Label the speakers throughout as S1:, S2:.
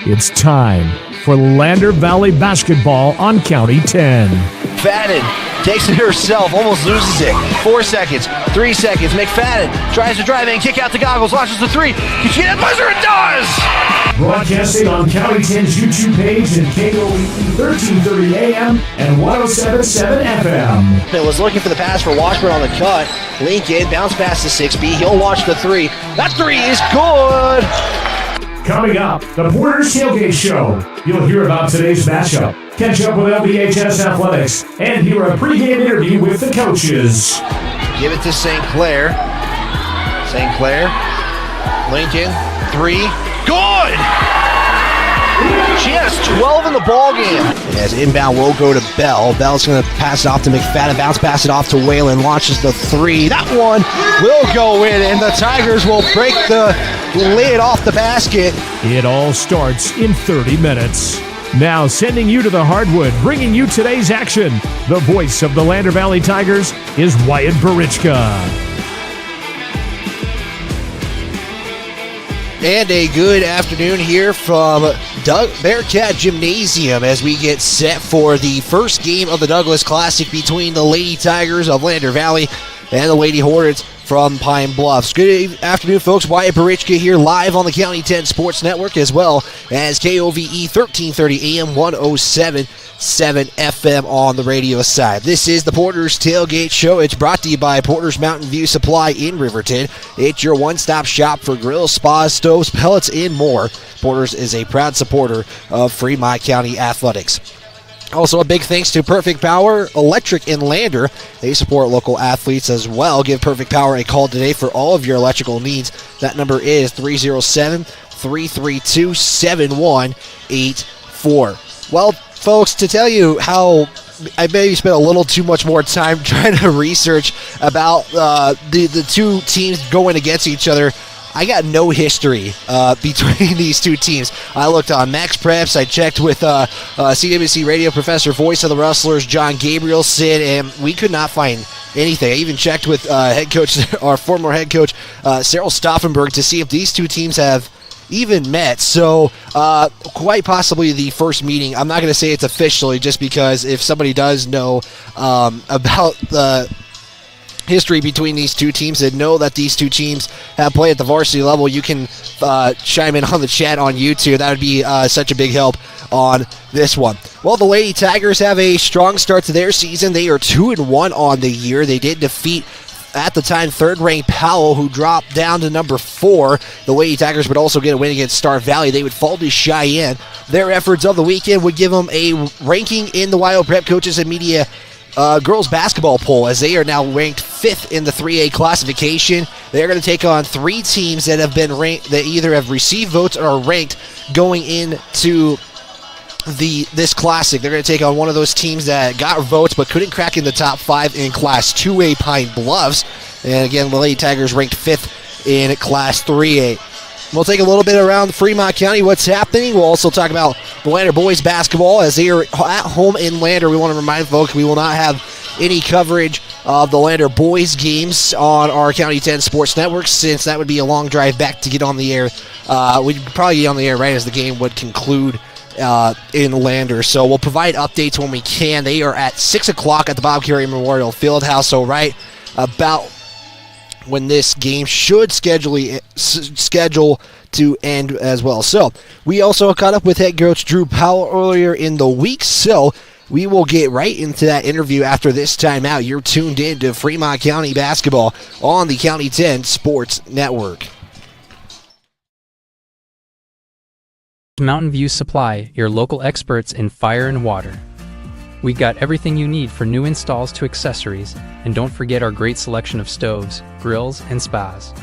S1: It's time for Lander Valley basketball on County 10.
S2: McFadden takes it herself, almost loses it. 4 seconds, 3 seconds. McFadden tries to drive in, kick out the goggles, launches the three. Can she hit that buzzer? It does!
S1: Broadcasting on County 10's YouTube page and KOVE 1330 AM and 107.7 FM.
S2: It was looking for the pass for Washburn on the cut. Lincoln bounce past the 6B. He'll launch the three. That three is good!
S1: Coming up, the Porter's Tailgate Show. You'll hear about today's matchup, catch up with LVHS Athletics, and hear a pregame interview with the coaches.
S2: Give it to St. Clair. St. Clair. Lincoln. Three. Good! She has 12 in the ball game. And as inbound will go to Bell. Bell's going to pass it off to McFadden. Bounce pass it off to Whalen. Launches the three. That one will go in, and the Tigers will break the lid off the basket.
S1: It all starts in 30 minutes. Now sending you to the hardwood, bringing you today's action. The voice of the Lander Valley Tigers is Wyatt Barichka.
S2: And a good afternoon here from Bearcat Gymnasium as we get set for the first game of the Douglas Classic between the Lady Tigers of Lander Valley and the Lady Hornets from Pine Bluffs. Good afternoon, folks. Wyatt Barichka here live on the County 10 Sports Network as well as KOVE 1330 AM 107.7 FM on the radio side. This is the Porter's Tailgate Show. It's brought to you by Porter's Mountain View Supply in Riverton. It's your one-stop shop for grills, spas, stoves, pellets, and more. Porter's is a proud supporter of Fremont County Athletics. Also, a big thanks to Perfect Power Electric in Lander. They support local athletes as well. Give Perfect Power a call today for all of your electrical needs. That number is 307-332-7184. Well, folks, to tell you how I maybe spent a little too much more time trying to research about the two teams going against each other, I got no history between these two teams. I looked on Max Preps. I checked with CWC radio professor, voice of the Rustlers, John Gabrielson, and we could not find anything. I even checked with head coach, our former head coach, Cyril Stauffenberg, to see if these two teams have even met. So quite possibly the first meeting. I'm not going to say it's officially, just because if somebody does know about the history between these two teams and know that these two teams have played at the varsity level, you can chime in on the chat on YouTube. That would be such a big help on this one. Well, the Lady Tigers have a strong start to their season. They are 2-1 on the year. They did defeat, at the time, third-ranked Powell, who dropped down to number 4. The Lady Tigers would also get a win against Star Valley. They would fall to Cheyenne. Their efforts of the weekend would give them a ranking in the WYO Prep Coaches and Media girls basketball poll, as they are now ranked 5th in the 3A classification. They're going to take on 3 teams that have been ranked, that either have received votes or are ranked going into this classic. They're going to take on one of those teams that got votes but couldn't crack in the top 5 in Class 2A Pine Bluffs. And again, the Lady Tigers ranked 5th in Class 3A. We'll take a little bit around Fremont County, what's happening. We'll also talk about the Lander boys basketball as they are at home in Lander. We want to remind folks we will not have any coverage of the Lander boys games on our County 10 Sports Network, since that would be a long drive back to get on the air. We'd probably get on the air right as the game would conclude in Lander. So we'll provide updates when we can. They are at 6 o'clock at the Bob Carey Memorial Fieldhouse, so right about when this game should schedule to end as well. So we also caught up with head coach Drew Powell earlier in the week, so we will get right into that interview after this timeout. You're tuned in to Fremont County basketball on the County 10 Sports Network.
S3: Mountain View Supply, your local experts in fire and water. We got everything you need for new installs to accessories, and don't forget our great selection of stoves, grills, and spas.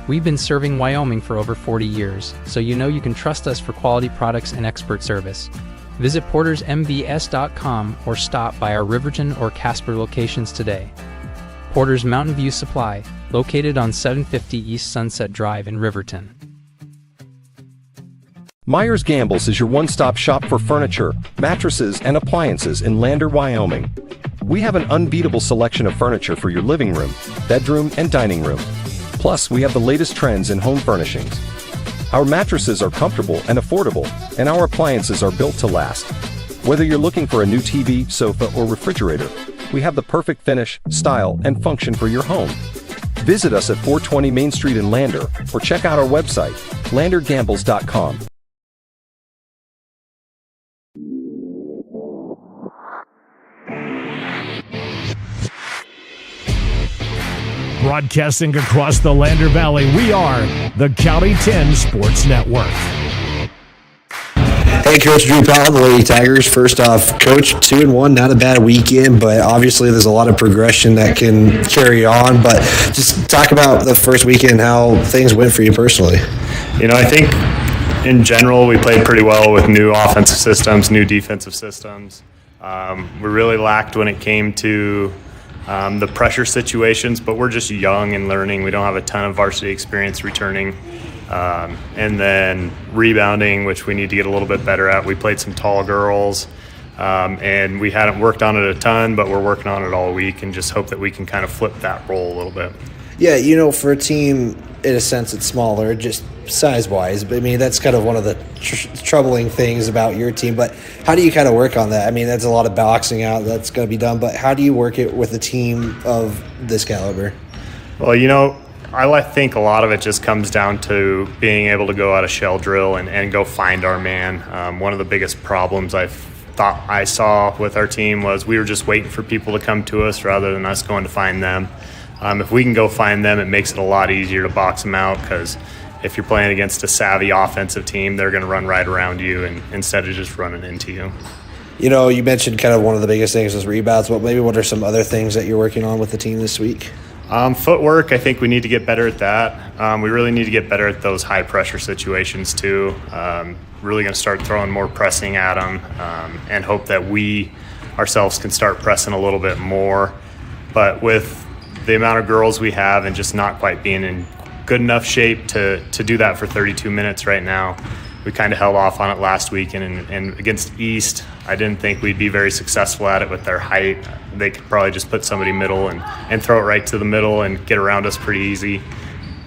S3: We've been serving Wyoming for over 40 years, so you know you can trust us for quality products and expert service. Visit portersmvs.com or stop by our Riverton or Casper locations today. Porter's Mountain View Supply, located on 750 East Sunset Drive in Riverton.
S4: Myers Gambles is your one-stop shop for furniture, mattresses, and appliances in Lander, Wyoming. We have an unbeatable selection of furniture for your living room, bedroom, and dining room. Plus, we have the latest trends in home furnishings. Our mattresses are comfortable and affordable, and our appliances are built to last. Whether you're looking for a new TV, sofa, or refrigerator, we have the perfect finish, style, and function for your home. Visit us at 420 Main Street in Lander, or check out our website, landergambles.com.
S1: Broadcasting across the Lander Valley, we are the County 10 Sports Network.
S2: Hey, Coach Drew Powell, the Lady Tigers. First off, Coach, 2-1, not a bad weekend, but obviously there's a lot of progression that can carry on. But just talk about the first weekend, how things went for you personally.
S5: I think in general we played pretty well with new offensive systems, new defensive systems. We really lacked when it came to the pressure situations, but we're just young and learning. We don't have a ton of varsity experience returning. And then rebounding, which we need to get a little bit better at. We played some tall girls, and we hadn't worked on it a ton, but we're working on it all week and just hope that we can kind of flip that role a little bit.
S2: Yeah, for a team, in a sense, it's smaller, just size-wise. But, that's kind of one of the troubling things about your team. But how do you kind of work on that? That's a lot of boxing out that's going to be done. But how do you work it with a team of this caliber?
S5: Well, I think a lot of it just comes down to being able to go out a shell drill and go find our man. One of the biggest problems I thought I saw with our team was we were just waiting for people to come to us rather than us going to find them. If we can go find them, it makes it a lot easier to box them out, because if you're playing against a savvy offensive team, they're going to run right around you and instead of just running into you.
S2: You mentioned kind of one of the biggest things was rebounds, but maybe what are some other things that you're working on with the team this week?
S5: Footwork, I think we need to get better at that. We really need to get better at those high-pressure situations too. Really going to start throwing more pressing at them and hope that we ourselves can start pressing a little bit more. But with the amount of girls we have and just not quite being in good enough shape to do that for 32 minutes right now, we kind of held off on it last week. And against East, I didn't think we'd be very successful at it with their height. They could probably just put somebody middle and throw it right to the middle and get around us pretty easy.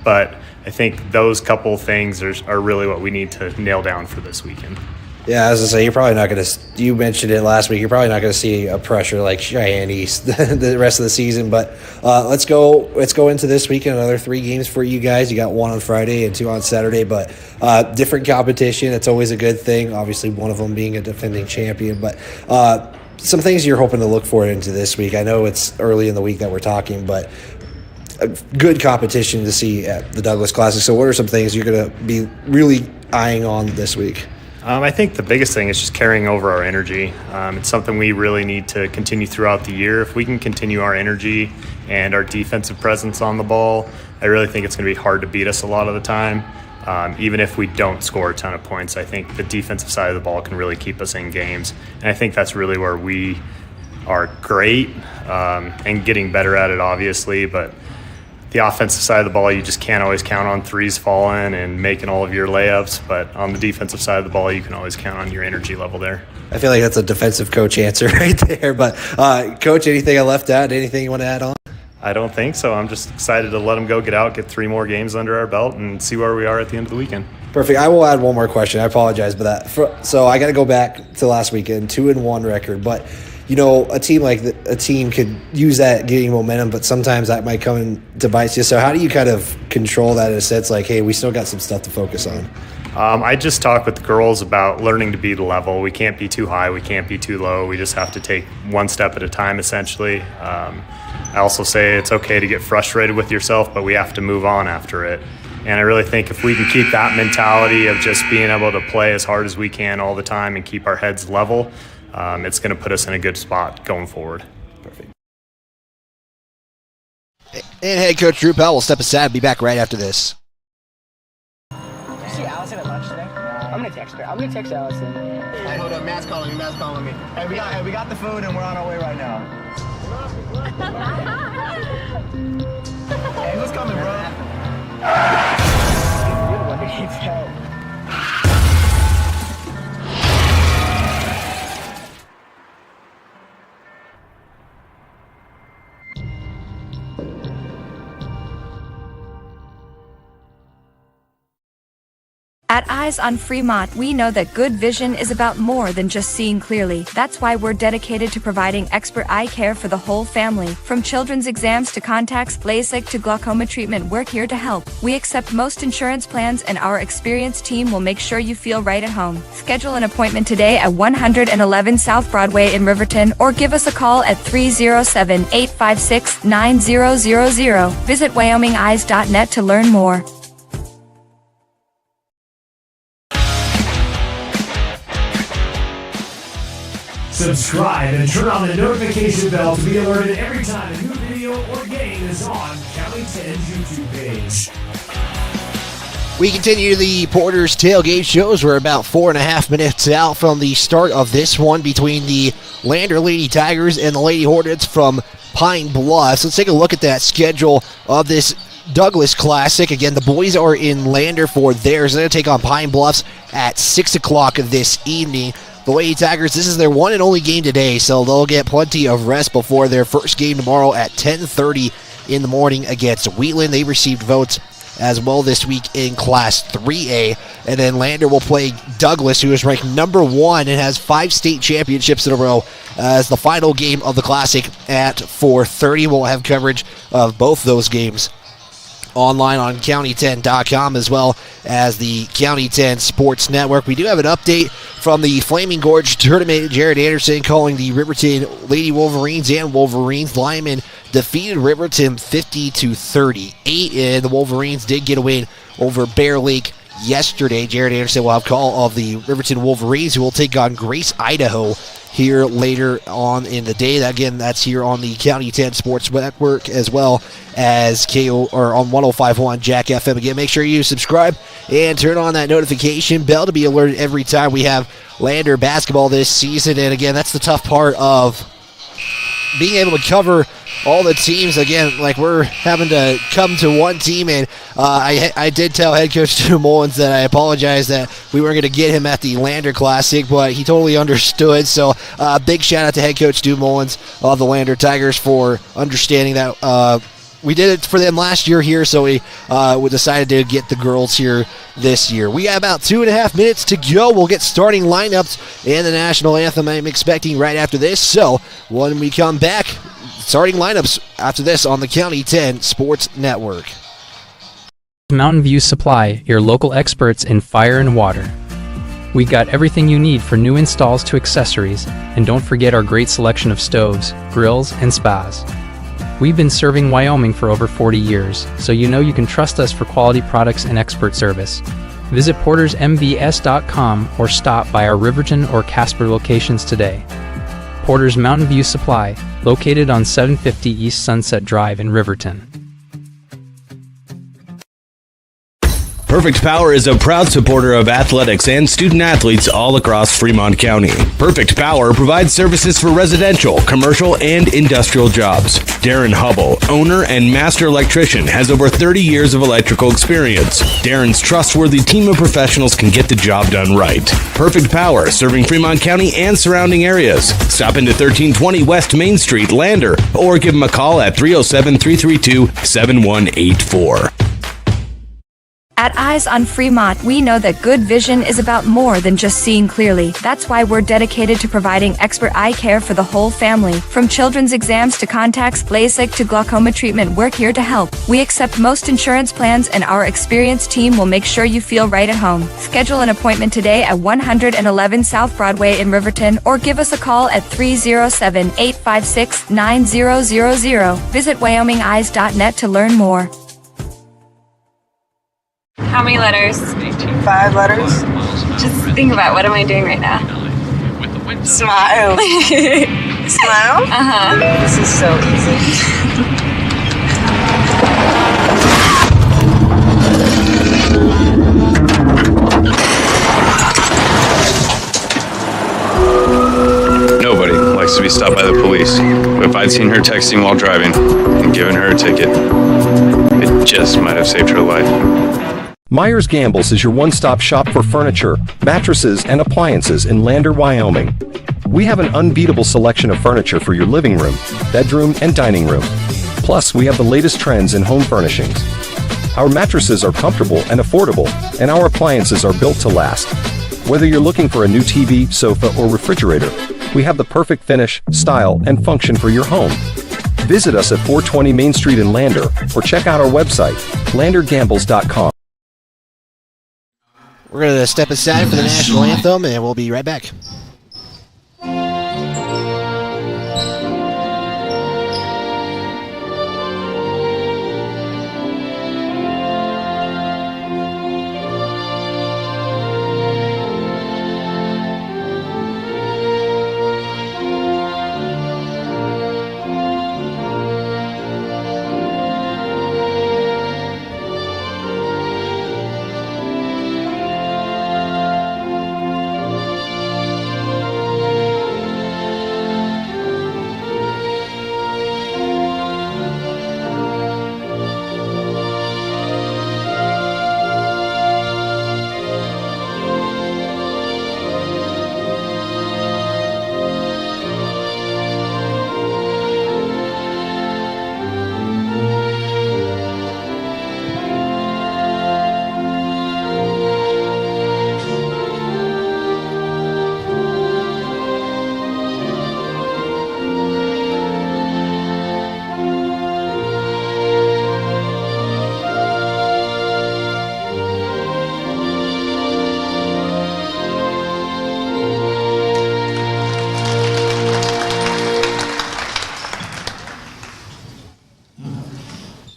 S5: But I think those couple things are really what we need to nail down for this weekend.
S2: Yeah, as I say, you're probably not going to – you mentioned it last week. You're probably not going to see a pressure like Cheyenne East the rest of the season. But let's go into this weekend, another 3 games for you guys. You got 1 on Friday and 2 on Saturday. But different competition. It's always a good thing, obviously one of them being a defending champion. But some things you're hoping to look for into this week. I know it's early in the week that we're talking, but a good competition to see at the Douglas Classic. So what are some things you're going to be really eyeing on this week?
S5: I think the biggest thing is just carrying over our energy. It's something we really need to continue throughout the year. If we can continue our energy and our defensive presence on the ball, I really think it's going to be hard to beat us a lot of the time. Even if we don't score a ton of points, I think the defensive side of the ball can really keep us in games. And I think that's really where we are great and getting better at it, obviously. But the offensive side of the ball, you just can't always count on threes falling and making all of your layups. But on the defensive side of the ball, you can always count on your energy level there.
S2: I feel like that's a defensive coach answer right there. But, Coach, anything I left out? Anything you want to add on?
S5: I don't think so. I'm just excited to let them go, get out, get 3 more games under our belt, and see where we are at the end of the weekend.
S2: Perfect. I will add one more question. I apologize for that. So I got to go back to last weekend, 2-1 record. But, a team could use that gaining momentum, but sometimes that might come in to bite you. So how do you kind of control that in a sense like, hey, we still got some stuff to focus on?
S5: I just talk with the girls about learning to be the level. We can't be too high. We can't be too low. We just have to take one step at a time, essentially. I also say it's okay to get frustrated with yourself, but we have to move on after it. And I really think if we can keep that mentality of just being able to play as hard as we can all the time and keep our heads level, it's going to put us in a good spot going forward.
S2: Perfect. And head coach Drew Powell will step aside and be back right after this.
S6: Did you see Allison at lunch today? I'm gonna text her. I'm gonna text Allison.
S7: Hey, hold up, Matt's calling me. Hey, we got the food and we're on our way right now. Hey, who's coming, bro?
S6: You're the one who needs help.
S8: At Eyes on Fremont, we know that good vision is about more than just seeing clearly. That's why we're dedicated to providing expert eye care for the whole family. From children's exams to contacts, LASIK to glaucoma treatment, we're here to help. We accept most insurance plans, and our experienced team will make sure you feel right at home. Schedule an appointment today at 111 South Broadway in Riverton, or give us a call at 307-856-9000. Visit WyomingEyes.net to learn more.
S1: Subscribe and turn on the notification bell to be alerted every time a new video or game is on County 10's YouTube page.
S2: We continue the Porter's Tailgate shows. We're about 4.5 minutes out from the start of this one between the Lander Lady Tigers and the Lady Hornets from Pine Bluffs. Let's take a look at that schedule of this Douglas Classic. Again, the boys are in Lander for theirs. They're going to take on Pine Bluffs at 6 o'clock this evening. The Lady Tigers, this is their one and only game today, so they'll get plenty of rest before their first game tomorrow at 10:30 in the morning against Wheatland. They received votes as well this week in Class 3A. And then Lander will play Douglas, who is ranked number 1 and has 5 state championships in a row, as the final game of the Classic at 4:30. We'll have coverage of both those games online on county10.com as well as the County 10 Sports Network. We do have an update from the Flaming Gorge tournament. Jared Anderson calling the Riverton Lady Wolverines and Wolverines. Lyman defeated Riverton 50-38, and the Wolverines did get a win over Bear Lake yesterday. Jared Anderson will have call of the Riverton Wolverines, who will take on Grace, Idaho here later on in the day. Again, that's here on the County 10 Sports Network as well as KO or on 105.1 Jack FM. Again, make sure you subscribe and turn on that notification bell to be alerted every time we have Lander basketball this season. And again, that's the tough part of being able to cover all the teams. Again, like, we're having to come to one team, and I did tell head coach Stu Mullins that I apologize that we weren't going to get him at the Lander Classic, but he totally understood. So big shout out to head coach Stu Mullins of the Lander Tigers for understanding that we did it for them last year here, so we decided to get the girls here this year. We got about 2.5 minutes to go. We'll get starting lineups and the national anthem I'm expecting right after this. So when we come back, starting lineups after this on the County 10 Sports Network.
S3: Mountain View Supply, your local experts in fire and water. We got everything you need for new installs to accessories, and don't forget our great selection of stoves, grills, and spas. We've been serving Wyoming for over 40 years, so you know you can trust us for quality products and expert service. Visit portersmvs.com or stop by our Riverton or Casper locations today. Porter's Mountain View Supply, located on 750 East Sunset Drive in Riverton.
S9: Perfect Power is a proud supporter of athletics and student athletes all across Fremont County. Perfect Power provides services for residential, commercial, and industrial jobs. Darren Hubble, owner and master electrician, has over 30 years of electrical experience. Darren's trustworthy team of professionals can get the job done right. Perfect Power, serving Fremont County and surrounding areas. Stop into 1320 West Main Street, Lander, or give him a call at 307-332-7184.
S8: At Eyes on Fremont, we know that good vision is about more than just seeing clearly. That's why we're dedicated to providing expert eye care for the whole family. From children's exams to contacts, LASIK to glaucoma treatment, we're here to help. We accept most insurance plans, and our experienced team will make sure you feel right at home. Schedule an appointment today at 111 South Broadway in Riverton, or give us a call at 307-856-9000. Visit WyomingEyes.net to learn more.
S10: How many letters?
S11: 5 letters.
S10: Just think about, what am I doing right now?
S11: Smile. Smile?
S10: Uh-huh.
S11: This is so easy.
S12: Nobody likes to be stopped by the police. But if I'd seen her texting while driving and given her a ticket, it just might have saved her life.
S4: Myers Gambles is your one-stop shop for furniture, mattresses, and appliances in Lander, Wyoming. We have an unbeatable selection of furniture for your living room, bedroom, and dining room. Plus, we have the latest trends in home furnishings. Our mattresses are comfortable and affordable, and our appliances are built to last. Whether you're looking for a new TV, sofa, or refrigerator, we have the perfect finish, style, and function for your home. Visit us at 420 Main Street in Lander, or check out our website, landergambles.com.
S2: We're going to step aside for the national anthem, and we'll be right back.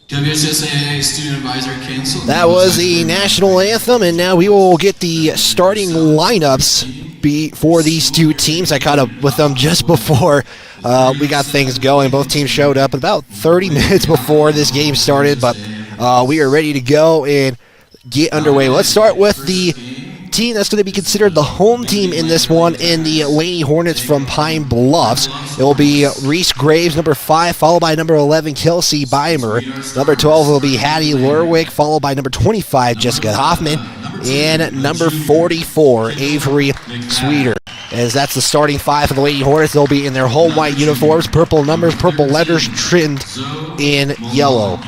S13: WSSAA student advisor canceled.
S2: That was the national anthem, and now we will get the starting lineups for these two teams. I caught up with them just before we got things going. Both teams showed up about 30 minutes before this game started, but we are ready to go and get underway. Let's start with the team that's going to be considered the home team in this one, in the Lady Hornets from Pine Bluffs. It will be Reese Graves, number 5, followed by number 11, Kelsey Beimer. Number 12 will be Hattie Lurwick, followed by number 25, Jessica Hoffman, and number 44, Avery Sweeter. As that's the starting 5 for the Lady Hornets. They'll be in their home white uniforms, purple numbers, purple letters trimmed in yellow.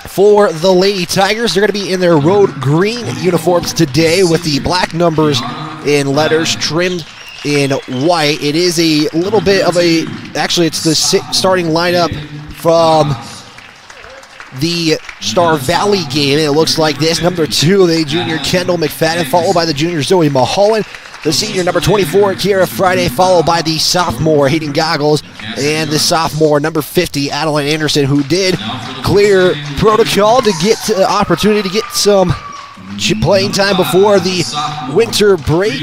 S2: For the Lady Tigers, they're going to be in their road green uniforms today with the black numbers and letters trimmed in white. It is a little bit of a, actually it's the starting lineup from the Star Valley game. It looks like this. Number 2, the junior Kendall McFadden, followed by the junior Zoe Mulholland. The senior number 24, Kiera Friday, followed by the sophomore Hayden Goggles, and the sophomore number 50, Adeline Anderson, who did clear protocol to get the opportunity to get some playing time before the winter break.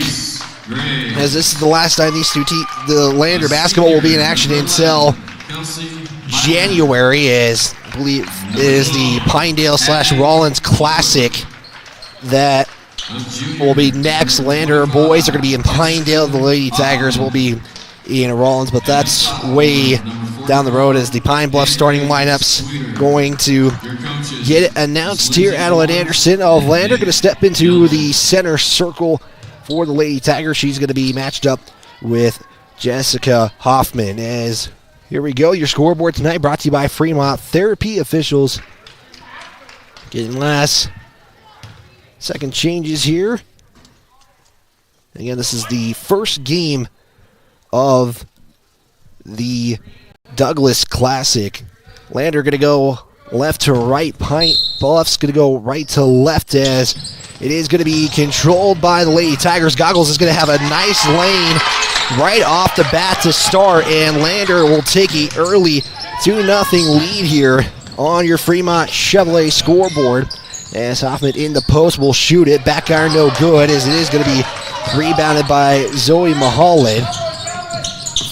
S2: As this is the last time these two the Lander basketball will be in action until January, as I believe is the Pinedale/Rollins Classic that will be next. Lander boys are going to be in Pinedale. The Lady Tigers will be in Rollins, but that's way down the road, as the Pine Bluff starting lineups going to get announced here. Adeline Anderson of Lander going to step into the center circle for the Lady Tigers. She's going to be matched up with Jessica Hoffman. As here we go, your scoreboard tonight brought to you by Fremont Therapy Officials. Getting last second changes here. Again, this is the first game of the Douglas Classic. Lander going to go left to right. Pine Bluff's going to go right to left, as it is going to be controlled by the Lady Tigers. Goggles is going to have a nice lane right off the bat to start, and Lander will take an early 2-0 lead here on your Fremont Chevrolet scoreboard. As Hoffman in the post will shoot it. Back iron no good, as it is going to be rebounded by Zoe Mulholland.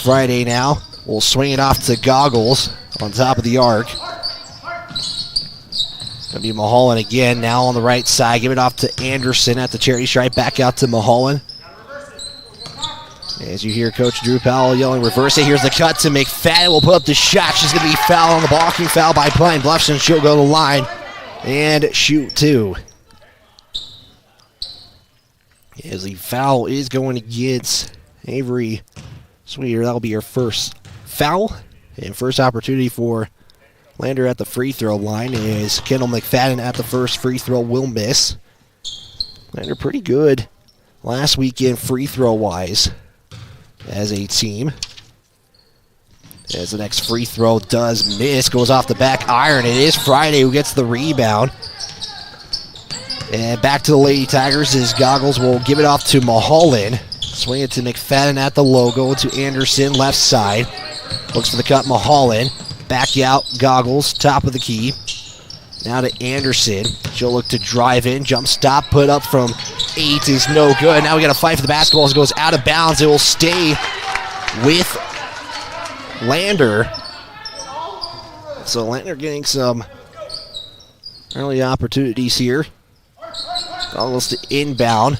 S2: Friday now will swing it off to Goggles on top of the arc. Going to be Mulholland again, now on the right side. Give it off to Anderson at the charity stripe. Back out to Mulholland. As you hear Coach Drew Powell yelling, reverse it. Here's the cut to McFadden. Will put up the shot. She's going to be fouled on the blocking foul by Pine Bluffs, and she'll go to the line and shoot 2. As the foul is going against Avery Sweeter. That'll be her first foul and first opportunity for Lander at the free throw line is Kendall McFadden at the first free throw will miss. Lander pretty good last weekend free throw wise as a team. As the next free throw does miss, goes off the back iron. It is Friday who gets the rebound. And back to the Lady Tigers as Goggles will give it off to Mulholland. Swing it to McFadden at the logo to Anderson, left side. Looks for the cut, Mulholland. Back out, Goggles, top of the key. Now to Anderson. She'll look to drive in. Jump stop, put up from 8 is no good. Now we got to fight for the basketball as it goes out of bounds. It will stay with Lander. So Lander getting some early opportunities here. Goggles to inbound.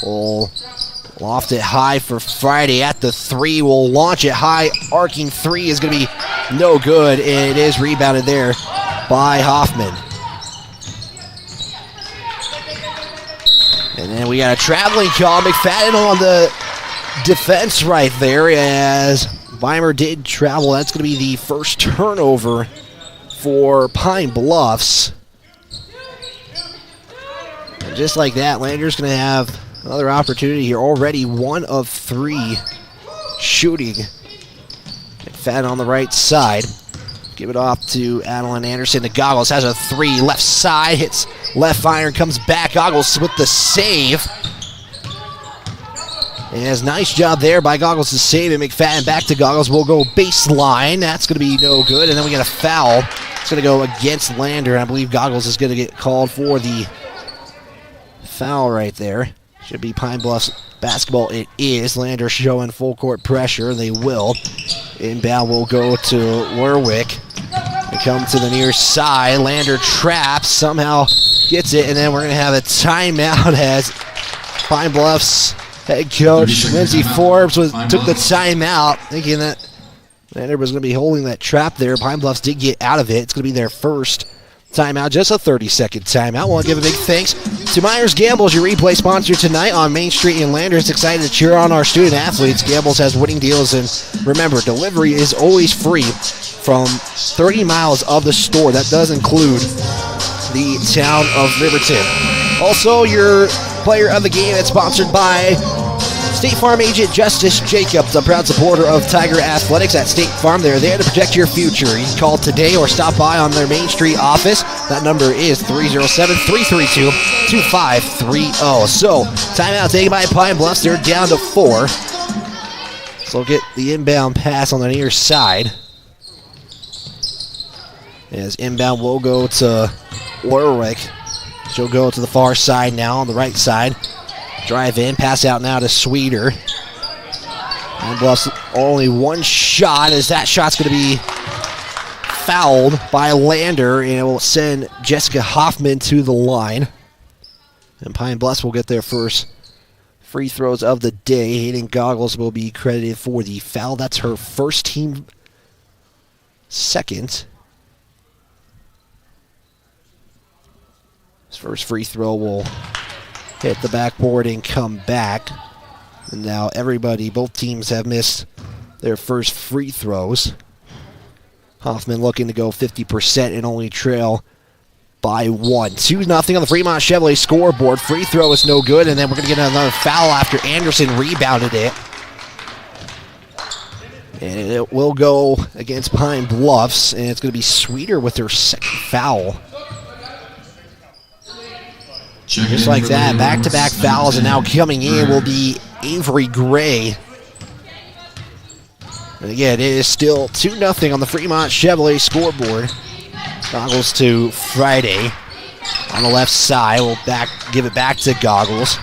S2: Will loft it high for Friday at the 3. Will launch it high. Arcing 3 is going to be no good. And it is rebounded there by Hoffman. And then we got a traveling call. McFadden on the defense right there as Weimer did travel. That's going to be the first turnover for Pine Bluffs. And just like that, Lander's going to have another opportunity here. Already 1 of 3 shooting. McFadden on the right side. Give it off to Adeline Anderson. The Goggles has a 3. Left side, hits left iron, comes back. Goggles with the save. And nice job there by Goggles to save it. McFadden back to Goggles. Will go baseline. That's going to be no good. And then we got a foul. It's going to go against Lander. And I believe Goggles is going to get called for the foul right there. Should be Pine Bluffs basketball. It is. Lander showing full court pressure. They will. Inbound will go to Warwick. They come to the near side. Lander traps. Somehow gets it. And then we're going to have a timeout as Pine Bluffs head coach Lindsey Forbes took the timeout, thinking that Lander was going to be holding that trap there. Pine Bluffs did get out of it. It's going to be their first timeout, just a 30-second timeout. I want to give a big thanks to Myers Gambles, your replay sponsor tonight on Main Street in Lander. It's excited to cheer on our student athletes. Gambles has winning deals, and remember, delivery is always free from 30 miles of the store. That does include the town of Riverton. Also, your player of the game is sponsored by State Farm agent Justice Jacobs, a proud supporter of Tiger Athletics at State Farm. They're there to protect your future. You can call today or stop by on their Main Street office. That number is 307-332-2530. So, timeout taken by Pine Bluffs. They're down to 4. So get the inbound pass on the near side. As inbound will go to Warwick. She'll go to the far side now on the right side. Drive in, pass out now to Sweeter. Pine Bluffs only 1 shot, as that shot's going to be fouled by Lander, and it will send Jessica Hoffman to the line. And Pine Bluffs will get their first free throws of the day. Hayden Goggles will be credited for the foul. That's her first, team second. His first free throw will hit the backboard and come back. And now both teams have missed their first free throws. Hoffman looking to go 50% and only trail by 1. 2-0 on the Fremont Chevrolet scoreboard. Free throw is no good, and then we're going to get another foul after Anderson rebounded it. And it will go against Pine Bluffs, and it's going to be Sweeter with her second foul. Just like that, back-to-back fouls, and now coming in will be Avery Gray. And again, it is still 2-0 on the Fremont Chevrolet scoreboard. Goggles to Friday on the left side. We'll give it back to Goggles.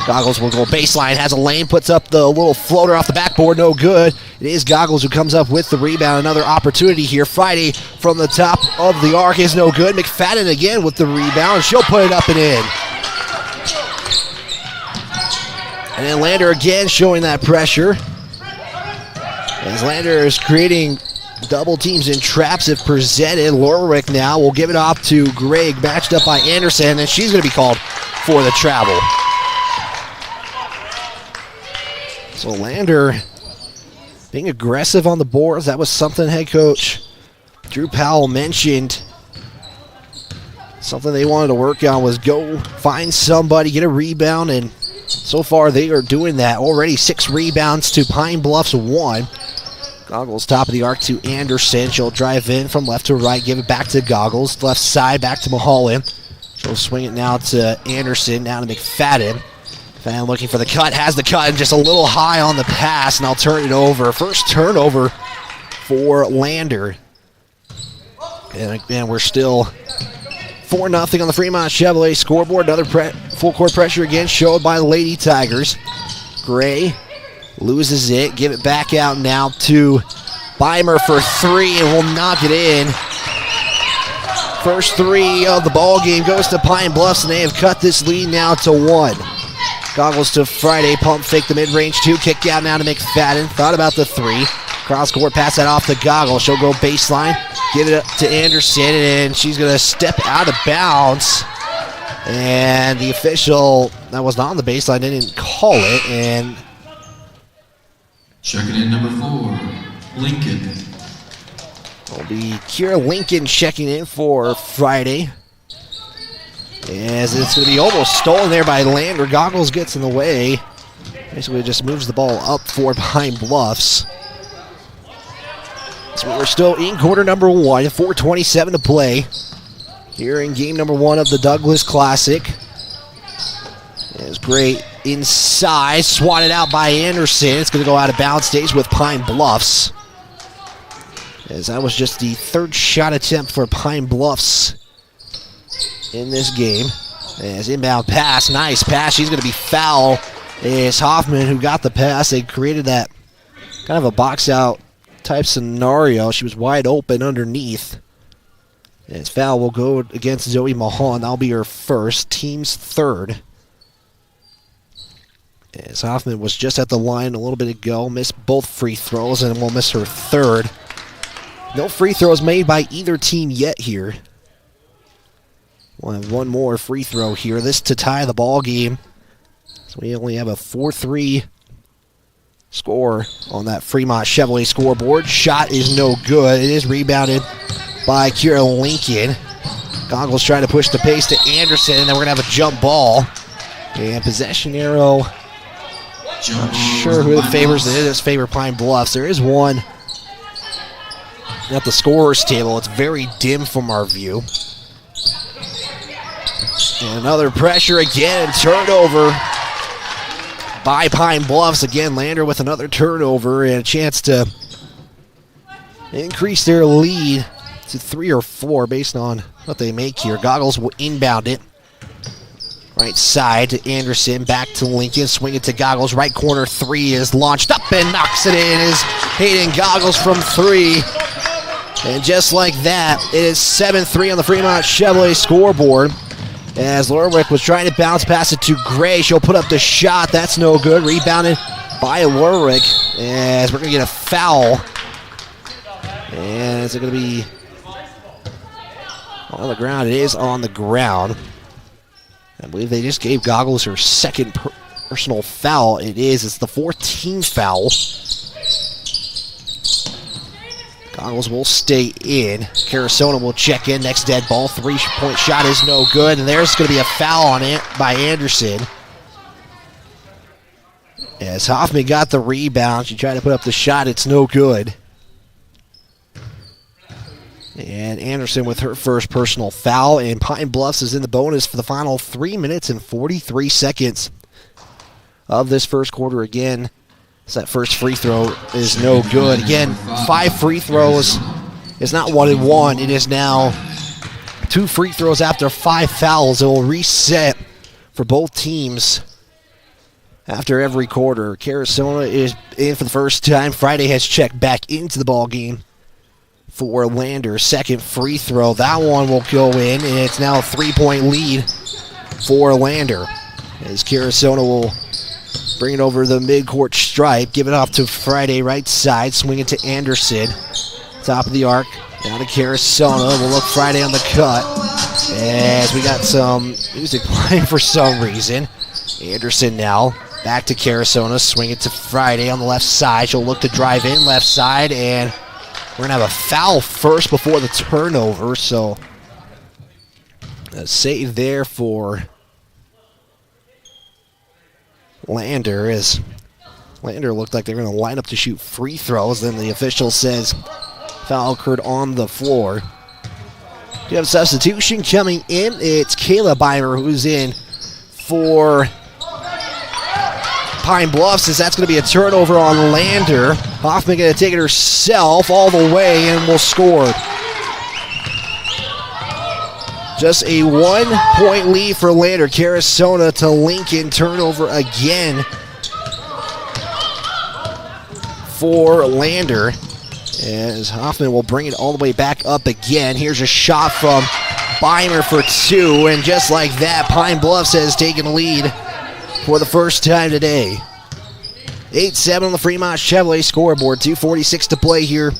S2: Goggles will go baseline, has a lane, puts up the little floater off the backboard, no good. It is Goggles who comes up with the rebound. Another opportunity here. Friday from the top of the arc is no good. McFadden again with the rebound. She'll put it up and in. And then Lander again showing that pressure. As Lander is creating double teams and traps if presented. Lorwick now will give it off to Greg, matched up by Anderson, and she's going to be called for the travel. So Lander being aggressive on the boards. That was something head coach Drew Powell mentioned something they wanted to work on was go find somebody, get a rebound, and so far they are doing that. Already 6 rebounds to Pine Bluffs 1. Goggles top of the arc to Anderson. She'll drive in from left to right, give it back to Goggles. Left side, back to Mulholland. She'll swing it now to Anderson, now to McFadden. McFadden looking for the cut, has the cut, and just a little high on the pass, and I'll turn it over. First turnover for Lander. And again, we're still 4-0 on the Fremont Chevrolet scoreboard. Another full court pressure again showed by the Lady Tigers. Gray loses it. Give it back out now to Beimer for 3 and will knock it in. First 3 of the ball game goes to Pine Bluffs, and they have cut this lead now to 1. Goggles to Friday. Pump fake the mid-range 2. Kick out now to McFadden. Thought about the 3. Cross court, pass that off to Goggles. She'll go baseline. Give it up to Anderson, and she's going to step out of bounds. And the official that was not on the baseline didn't call it. And
S13: checking in number 4, Lincoln.
S2: It'll be Kira Lincoln checking in for Friday. As it's going to be almost stolen there by Lander. Goggles gets in the way. Basically just moves the ball up for Pine Bluffs. So we're still in quarter number 1, 4:27 to play. Here in game number 1 of the Douglas Classic. It's great inside, swatted out by Anderson. It's going to go out of bounds, stays with Pine Bluffs. As that was just the 3rd shot attempt for Pine Bluffs in this game. As inbound pass, nice pass. She's going to be fouled. It's Hoffman who got the pass. They created that kind of a box out type scenario. She was wide open underneath. And his foul will go against Zoe Mahan. That'll be her first, team's 3rd. As Hoffman was just at the line a little bit ago, missed both free throws and will miss her 3rd. No free throws made by either team yet here. We'll have one more free throw here. This to tie the ball game. So we only have a 4-3 score on that Fremont Chevrolet scoreboard. Shot is no good. It is rebounded by Kira Lincoln. Goggles trying to push the pace to Anderson, and then we're going to have a jump ball. And possession arrow. Not sure who it favors. It is favor Pine Bluffs. There is one at the scorer's table. It's very dim from our view. And another pressure again. Turnover by Pine Bluffs. Again, Lander with another turnover and a chance to increase their lead to 3 or 4 based on what they make here. Goggles will inbound it. Right side to Anderson, back to Lincoln, swing it to Goggles. Right corner 3 is launched up and knocks it in. Is Hayden Goggles from 3. And just like that, it is 7-3 on the Fremont Chevrolet scoreboard. As Lorwick was trying to bounce pass it to Gray. She'll put up the shot. That's no good. Rebounded by Lorwick. As we're going to get a foul. And is it going to be on the ground? It is on the ground. I believe they just gave Goggles her 2nd personal foul. It is. It's the 4th team foul. Goggles will stay in. Carasona will check in. Next dead ball. 3-point shot is no good. And there's going to be a foul on it by Anderson. As Hoffman got the rebound, she tried to put up the shot. It's no good. And Anderson with her first personal foul. And Pine Bluffs is in the bonus for the final 3 minutes and 43 seconds of this first quarter again. So that first free throw is no good. Again, 5 free throws. It's not 1 and 1. It is now 2 free throws after 5 fouls. It will reset for both teams after every quarter. Carasona is in for the first time. Friday has checked back into the ball game for Lander. 2nd free throw. That one will go in, and it's now a 3-point lead for Lander. As Carasona will bring it over the midcourt stripe. Give it off to Friday right side. Swing it to Anderson. Top of the arc. Down to Carasona. We'll look Friday on the cut. As we got some music playing for some reason. Anderson now. Back to Carasona. Swing it to Friday on the left side. She'll look to drive in left side. And We're going to have a foul first before the turnover, so a save there for Lander, as Lander looked like they were going to line up to shoot free throws. Then the official says foul occurred on the floor. We have a substitution coming in. It's Kayla Beimer who's in for Pine Bluffs, as that's going to be a turnover on Lander. Hoffman going to take it herself all the way and will score. Just a 1-point lead for Lander. Carasona to Lincoln. Turnover again for Lander, as Hoffman will bring it all the way back up again. Here's a shot from Beimer for 2, and just like that, Pine Bluffs has taken the lead for the first time today. 8-7 on the Fremont Chevrolet scoreboard. 2:46 to play here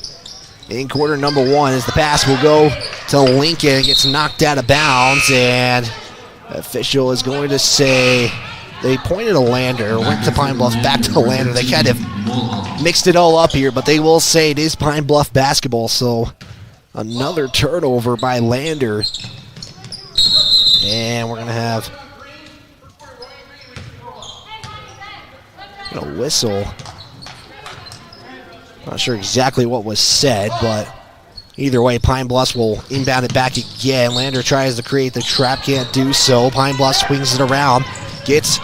S2: in quarter number 1, as the pass will go to Lincoln. It gets knocked out of bounds, and the official is going to say they pointed to Lander, went to Pine Bluff, back to Lander. They kind of mixed it all up here, but they will say it is Pine Bluff basketball, so another turnover by Lander. And we're going to have a whistle. Not sure exactly what was said, but either way, Pine Bluffs will inbound it back again. Lander tries to create the trap, can't do so. Pine Bluffs swings it around, gets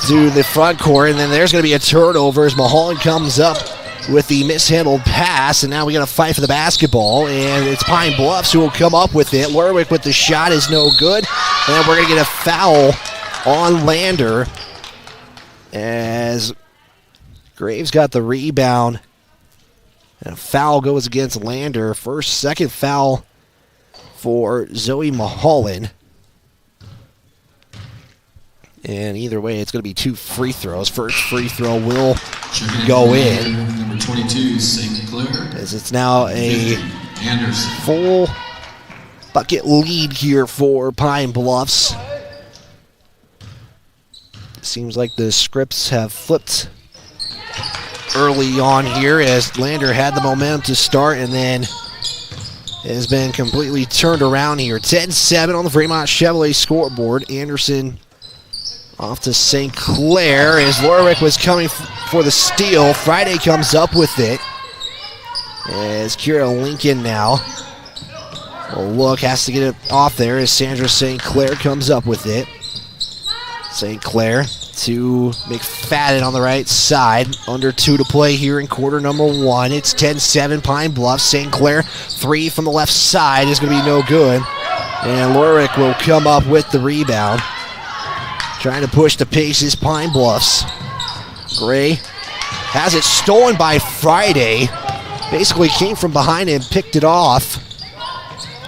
S2: to the front court, and then there's going to be a turnover as Mulholland comes up with the mishandled pass, and now we got to fight for the basketball, and it's Pine Bluffs who will come up with it. Lerwick with the shot is no good, and we're going to get a foul on Lander as Graves got the rebound, and a foul goes against Lander. Second foul for Zoe Mulholland. And either way, it's going to be 2 free throws. First free throw will go in,
S13: Number 22, St. Clair.
S2: as it's now a full bucket lead here for Pine Bluffs. Seems like the scripts have flipped early on here, as Lander had the momentum to start and then has been completely turned around here. 10-7 on the Fremont Chevrolet scoreboard. Anderson off to St. Clair as Lerwick was coming for the steal. Friday comes up with it as Kira Lincoln now will look, has to get it off there as Sandra St. Clair comes up with it. St. Clair to McFadden on the right side. Under 2 to play here in quarter number 1. It's 10-7 Pine Bluff. St. Clair 3 from the left side is going to be no good. And Lerwick will come up with the rebound. Trying to push the pace is Pine Bluffs. Gray has it stolen by Friday. Basically came from behind and picked it off.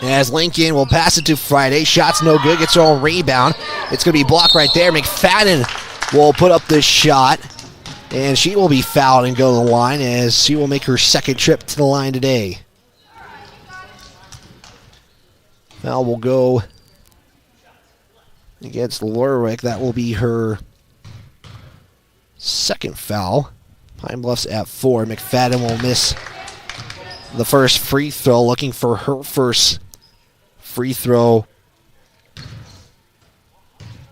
S2: As Lincoln will pass it to Friday. Shot's no good, gets her own rebound. It's going to be blocked right there. McFadden will put up this shot, and she will be fouled and go to the line, as she will make her second trip to the line today. Foul will go against Lerwick. That will be her second foul. Pine Bluffs at 4. McFadden will miss the first free throw, looking for her first free throw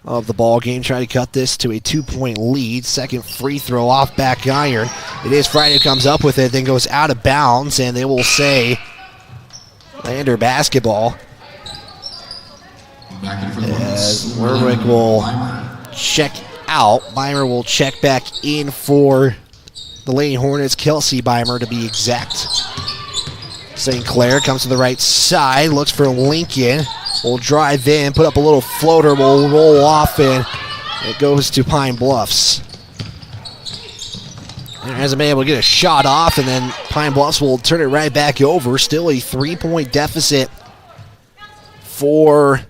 S2: of the ball game, trying to cut this to a 2-point lead. Second free throw off back iron. It is Friday who comes up with it, then goes out of bounds, and they will say Lander basketball. As Lerwick will check out. Beimer will check back in for the Lady Hornets. Kelsey Beimer to be exact. St. Clair comes to the right side, looks for Lincoln. Will drive in, put up a little floater, will roll off, and it goes to Pine Bluffs. And hasn't been able to get a shot off, and then Pine Bluffs will turn it right back over. Still a 3-point deficit for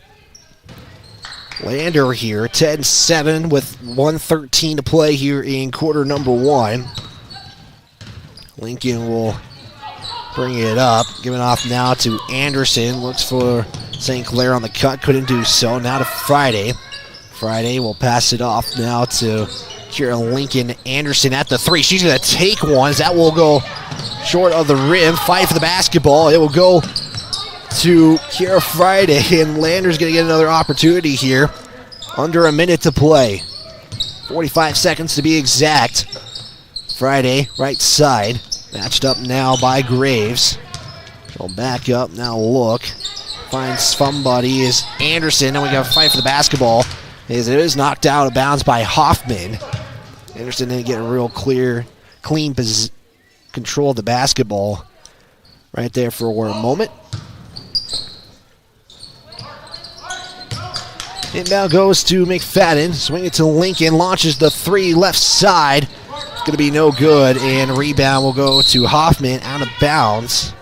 S2: Lander here. 10-7 with 1:13 to play here in quarter number 1. Lincoln will bring it up, giving off now to Anderson. Looks for St. Clair on the cut, couldn't do so. Now to Friday. Friday will pass it off now to Kira Lincoln. Anderson at the 3. She's going to take one. That will go short of the rim. Fight for the basketball. It will go to Kiera Friday, and Lander's going to get another opportunity here. Under a minute to play. 45 seconds to be exact. Friday, right side. Matched up now by Graves. He'll back up, now look. Finds somebody, is Anderson. Now we got to fight for the basketball. As it is knocked out of bounds by Hoffman. Anderson didn't get a real clean control of the basketball right there for a moment. Inbound goes to McFadden. Swing it to Lincoln. Launches the three left side. It's going to be no good. And rebound will go to Hoffman out of bounds.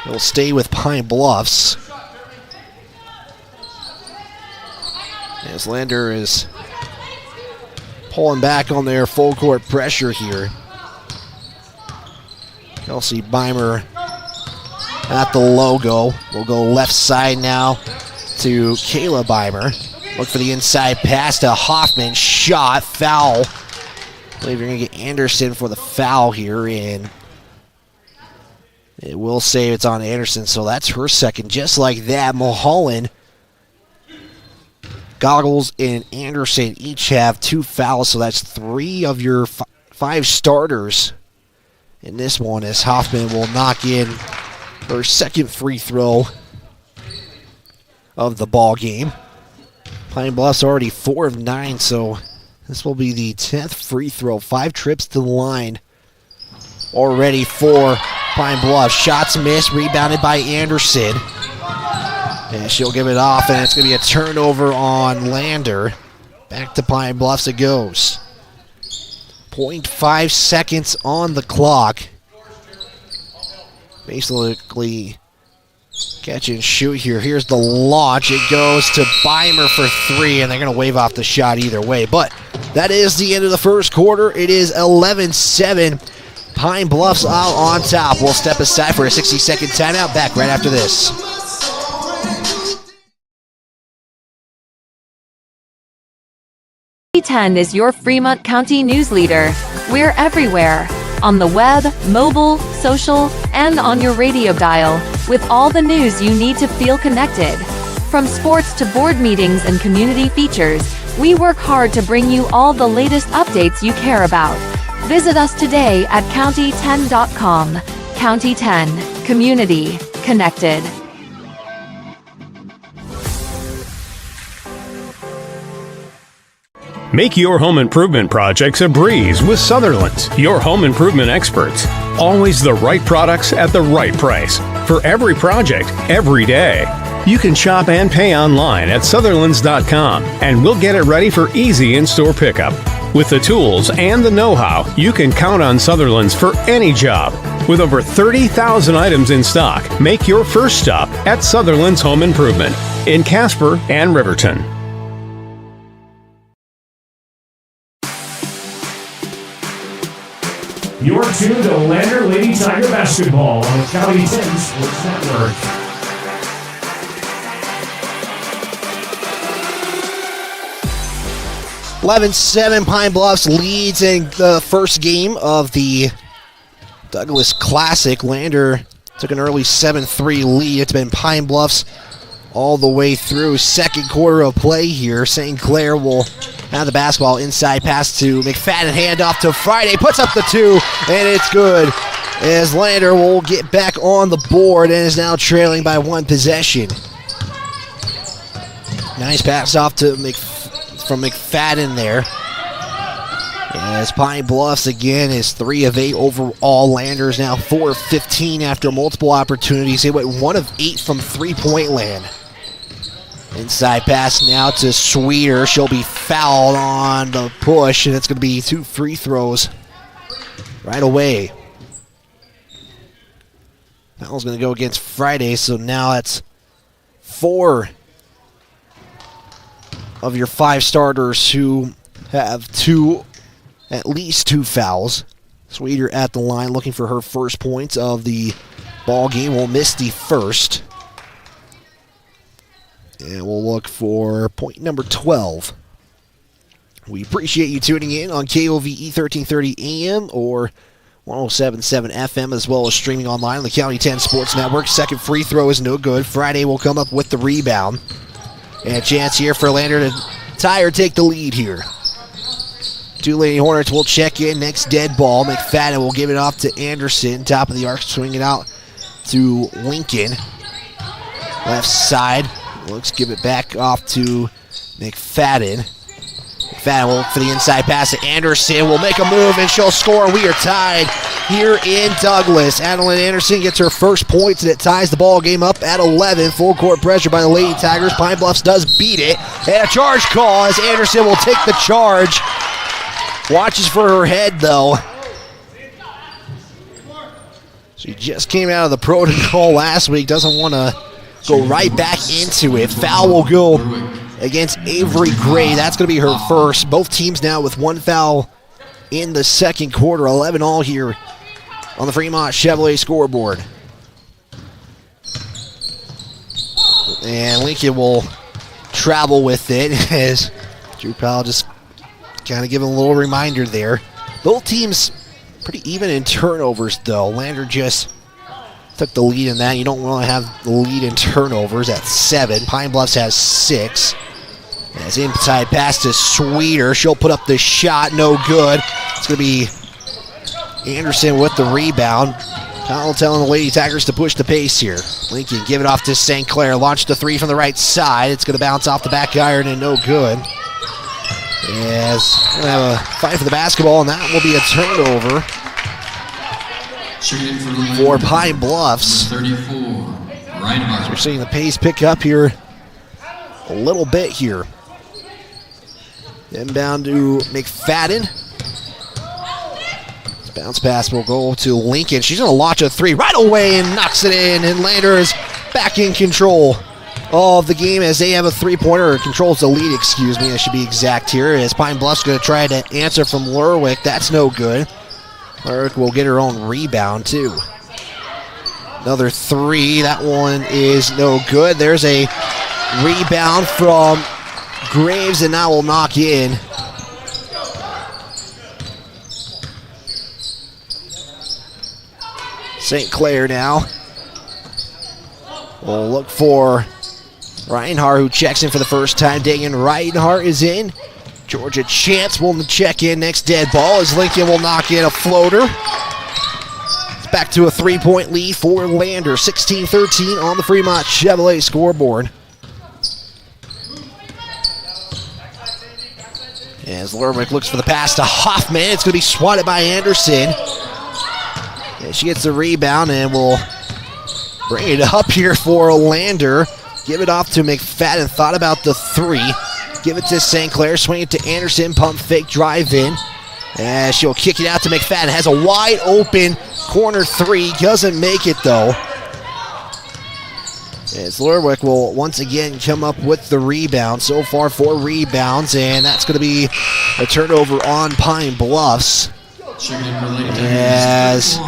S2: It'll stay with Pine Bluffs. As Lander is pulling back on their full court pressure here. Kelsey Beimer at the logo. We'll go left side now to Kayla Beimer. Look for the inside pass to Hoffman. Shot, foul. I believe you're going to get Anderson for the foul here, and it will say it's on Anderson, so that's her second. Just like that, Mulholland, Goggles, and Anderson each have 2 fouls, so that's 3 of your 5 starters in this one, as Hoffman will knock in her second free throw of the ball game. Pine Bluffs already 4 of 9, so this will be the 10th free throw. 5 trips to the line already for Pine Bluffs. Shots missed, rebounded by Anderson. And she'll give it off, and it's going to be a turnover on Lander. Back to Pine Bluffs it goes. 0.5 seconds on the clock. Basically catch and shoot here. Here's the launch. It goes to Beimer for 3, and they're going to wave off the shot either way. But that is the end of the first quarter. It is 11-7. Pine Bluffs out on top. We'll step aside for a 60-second timeout. Back right after this.
S14: County 10 is your Fremont County news leader. We're everywhere. On the web, mobile, social, and on your radio dial, with all the news you need to feel connected. From sports to board meetings and community features, we work hard to bring you all the latest updates you care about. Visit us today at county10.com. County 10, community connected.
S1: Make your home improvement projects a breeze with Sutherland's, your home improvement experts. Always the right products at the right price. For every project, every day. You can shop and pay online at Sutherlands.com, and we'll get it ready for easy in-store pickup. With the tools and the know-how, you can count on Sutherland's for any job. With over 30,000 items in stock, make your first stop at Sutherland's Home Improvement in Casper and Riverton. You're tuned to Lander Lady Tiger Basketball on the County 10 Sports Network.
S2: (11-7). Pine Bluffs leads in the first game of the Douglas Classic. Lander took an early 7-3 lead. It's been Pine Bluffs all the way through. Second quarter of play here. St. Clair will have the basketball. Inside pass to McFadden. Handoff to Friday. Puts up the 2, and it's good. As Lander will get back on the board and is now trailing by 1 possession. Nice pass off to from McFadden there. As Pine Bluffs again is 3 of 8 overall. Lander's now 4 of 15 after multiple opportunities. They went 1 of 8 from three-point land. Inside pass now to Sweeter. She'll be fouled on the push, and it's going to be 2 free throws right away. Foul's going to go against Friday, so now that's 4 of your 5 starters who have at least 2 fouls. Sweeter at the line looking for her first points of the ball game. Will miss the first. And we'll look for point number 12. We appreciate you tuning in on KOVE 1330 AM or 107.7 FM, as well as streaming online on the County 10 Sports Network. Second free throw is no good. Friday will come up with the rebound. And a chance here for Lander to tie or take the lead here. Tulane Hornets will check in. Next dead ball. McFadden will give it off to Anderson. Top of the arc, swing it out to Lincoln. Left side. Looks, give it back off to McFadden. McFadden will look for the inside pass to Anderson. Will make a move and she'll score. We are tied here in Douglas. Adeline Anderson gets her first points and it ties the ball game up at 11. Full court pressure by the Lady Tigers. Pine Bluffs does beat it. And a charge call as Anderson will take the charge. Watches for her head though. She just came out of the protocol last week. Doesn't want to go right back into it. Foul will go against Avery Gray. That's going to be her first. Both teams now with one foul in the second quarter. 11 all here on the Fremont Chevrolet scoreboard. And Lincoln will travel with it as Drew Powell just kind of giving a little reminder there. Both teams pretty even in turnovers though. Lander just took the lead in that. You don't want to have the lead in turnovers at 7. Pine Bluffs has 6. As inside pass to Sweeter. She'll put up the shot. No good. It's going to be Anderson with the rebound. Powell telling the Lady Tigers to push the pace here. Lincoln give it off to St. Clair. Launch the 3 from the right side. It's going to bounce off the back iron and no good. As we're going to have a fight for the basketball, and that will be a turnover for Pine Bluffs.
S13: 34, Reinhardt.
S2: So we're seeing the pace pick up here a little bit here. Inbound to McFadden. This bounce pass will go to Lincoln. She's going to launch a 3 right away and knocks it in. And Lander is back in control of the game as they have a 3-pointer. Controls the lead, excuse me. I should be exact here. As Pine Bluff's going to try to answer from Lerwick. That's no good. Lerwick will get her own rebound too. Another 3. That one is no good. There's a rebound from Graves, and that will knock in. St. Clair now will look for Reinhardt, who checks in for the first time. Dagan Reinhardt is in. Georgia Chance will check in. Next dead ball as Lincoln will knock in a floater. It's back to a 3-point lead for Lander. 16-13 on the Fremont Chevrolet scoreboard. As Lerwick looks for the pass to Hoffman, it's going to be swatted by Anderson. And she gets the rebound and will bring it up here for Lander. Give it off to McFadden. Thought about the 3. Give it to St. Clair. Swing it to Anderson. Pump fake drive in. And she'll kick it out to McFadden. Has a wide open corner 3. Doesn't make it though. As Lerwick will once again come up with the rebound. So far 4 rebounds, and that's going to be a turnover on Pine Bluffs. As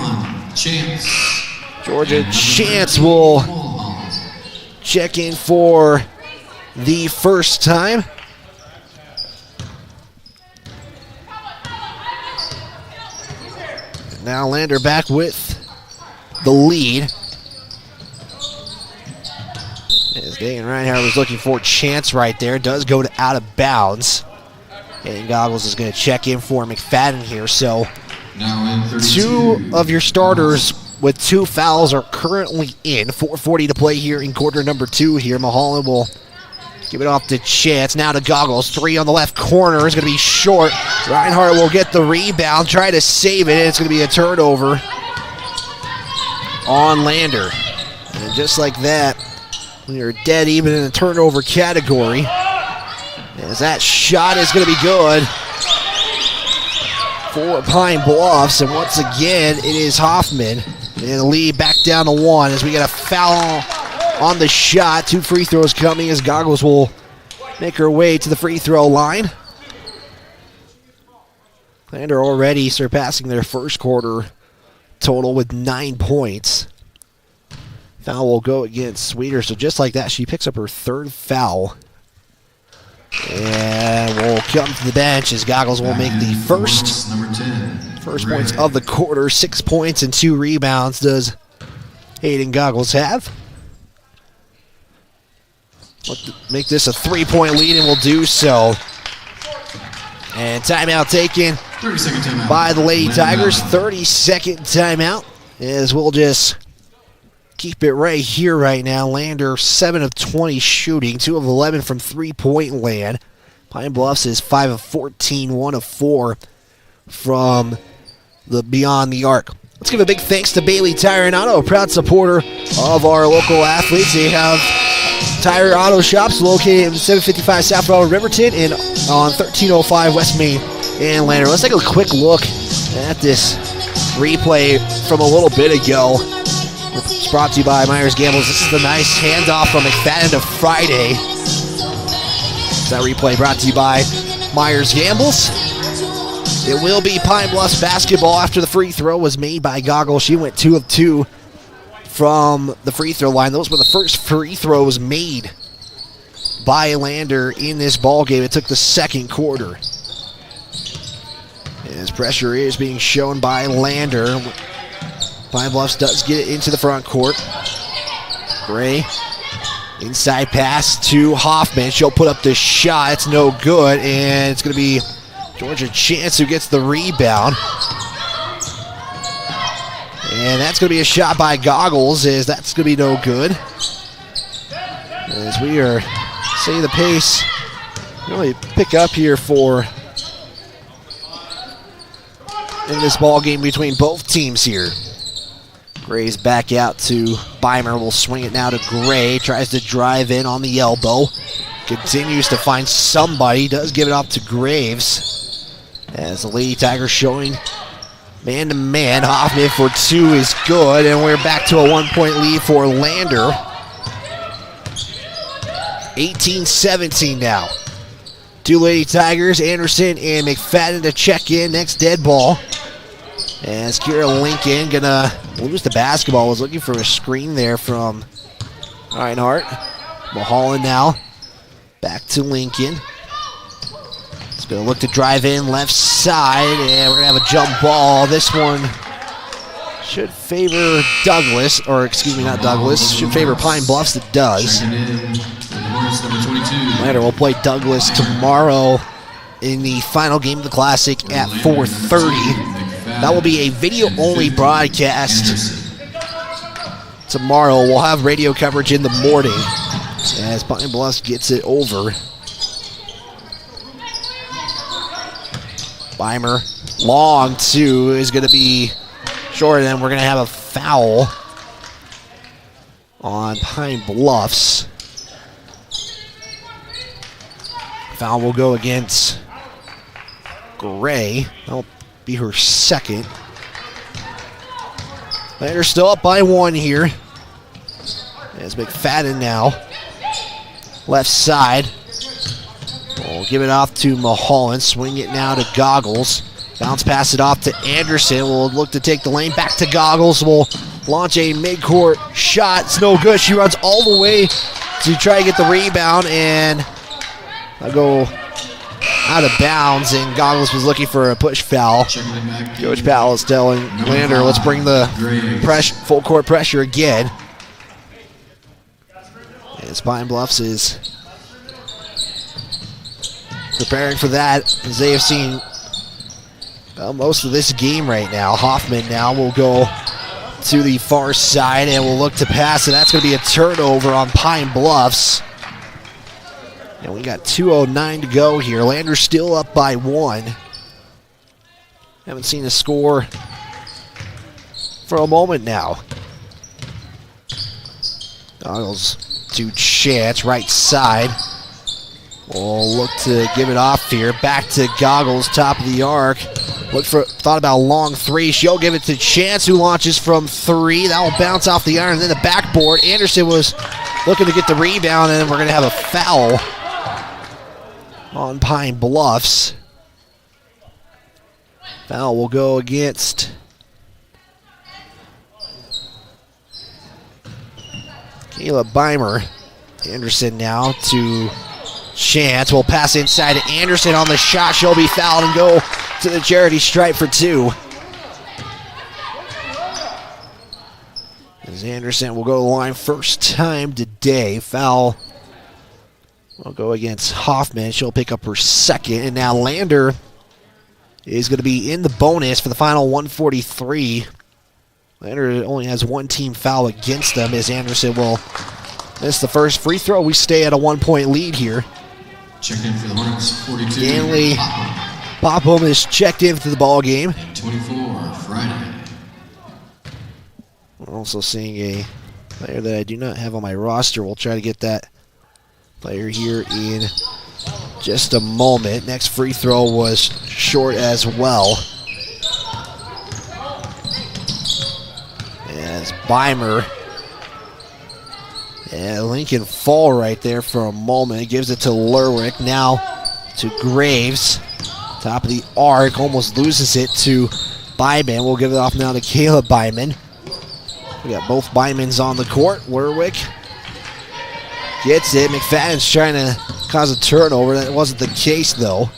S2: Georgia Chance will check in for the first time. Now Lander back with the lead. As Dagan Reinhardt was looking for Chance right there. Does go to out of bounds. And Goggles is going to check in for McFadden here. So 2 of your starters with 2 fouls are currently in. 4:40 to play here in quarter number 2 here. Mulholland will give it off to Chance. Now to Goggles. 3 on the left corner. Is going to be short. Reinhardt will get the rebound. Try to save it. And it's going to be a turnover on Lander. And just like that, we are dead even in the turnover category. As that shot is going to be good for Pine Bluffs. And once again, it is Hoffman. And the lead back down to 1 as we get a foul on the shot. 2 free throws coming as Goggles will make her way to the free throw line. Lander already surpassing their first quarter total with 9 points. Foul will go against Sweeter. So just like that, she picks up her 3rd foul. And will come to the bench as Goggles will make the first First points of the quarter, 6 points and 2 rebounds does Hayden Goggles have. Make this a 3-point lead, and will do so. And timeout taken by the Lady Tigers. 30-second timeout, as we'll just keep it right here right now. Lander 7 of 20 shooting, 2 of 11 from three-point land. Pine Bluffs is 5 of 14, 1 of 4 from the beyond the arc. Let's give a big thanks to Bailey Tire and Auto, a proud supporter of our local athletes. They have tire auto shops located in 755 South Road, Riverton, and on 1305 West Main in Lander. Let's take a quick look at this replay from a little bit ago. It's brought to you by Myers Gambles. This is the nice handoff from McFadden to Friday. That replay brought to you by Myers Gambles. It will be Pine Bluffs basketball after the free throw was made by Goggles. She went 2 of 2 from the free throw line. Those were the first free throws made by Lander in this ball game. It took the second quarter. As pressure is being shown by Lander. Pine Bluffs does get it into the front court. Gray, inside pass to Hoffman. She'll put up the shot. It's no good, and it's going to be Georgia Chance who gets the rebound. And that's going to be a shot by Goggles, as that's going to be no good. As we are seeing the pace really pick up here in this ball game between both teams here. Gray's back out to Beimer. Will swing it now to Gray. Tries to drive in on the elbow. Continues to find somebody. Does give it off to Graves. As the Lady Tigers showing man-to-man. Hoffman for 2 is good. And we're back to a 1-point lead for Lander. 18-17 now. 2 Lady Tigers, Anderson and McFadden to check in. Next dead ball. As Kira Lincoln gonna lose the basketball. Was looking for a screen there from Reinhardt. Mulholland now. Back to Lincoln. He's gonna look to drive in left side, and we're gonna have a jump ball. This one should favor Douglas, or excuse me, not Douglas. Should favor Pine Bluffs. It does. Lander will play Douglas tomorrow in the final game of the Classic at 4:30. That will be a video-only broadcast tomorrow. We'll have radio coverage in the morning as Pine Bluffs gets it over. Beimer, long 2 is going to be short, and then we're going to have a foul on Pine Bluffs. Foul will go against Gray. That'll be her second. Lander still up by 1 here. As McFadden now. Left side. We'll give it off to Mulholland. Swing it now to Goggles. Bounce pass it off to Anderson. We'll look to take the lane back to Goggles. We'll launch a midcourt shot. It's no good. She runs all the way to try to get the rebound, and I'll go out of bounds, and Goggles was looking for a push foul. Coach Powell is telling Lander, let's bring the full court pressure again. As Pine Bluffs is preparing for that, as they have seen most of this game right now. Hoffman now will go to the far side and will look to pass, and that's going to be a turnover on Pine Bluffs. And we got 2:09 to go here. Lander still up by 1. Haven't seen a score for a moment now. Goggles to Chance, right side. We'll look to give it off here. Back to Goggles, top of the arc. Thought about a long 3. She'll give it to Chance, who launches from 3. That will bounce off the iron, and then the backboard. Anderson was looking to get the rebound, and then we're going to have a foul on Pine Bluffs. Foul will go against Caleb Beimer. Anderson now to Chance. Will pass inside to Anderson on the shot. She'll be fouled and go to the charity stripe for 2. As Anderson will go to the line first time today. Foul will go against Hoffman. She'll pick up her second. And now Lander is going to be in the bonus for the final 143. Lander only has one team foul against them as Anderson will miss the first free throw. We stay at a 1-point lead here.
S13: Checked in for the Hornets, 42.
S2: Stanley Popham is checked in for the ball game.
S13: 24, Friday.
S2: We're also seeing a player that I do not have on my roster. We'll try to get that player here in just a moment. Next free throw was short as well. As Beimer and Lincoln fall right there for a moment. He gives it to Lerwick. Now to Graves. Top of the arc. Almost loses it to Byman. We'll give it off now to Caleb Byman. We got both Bymans on the court. Lerwick gets it. McFadden's trying to cause a turnover. That wasn't the case, though.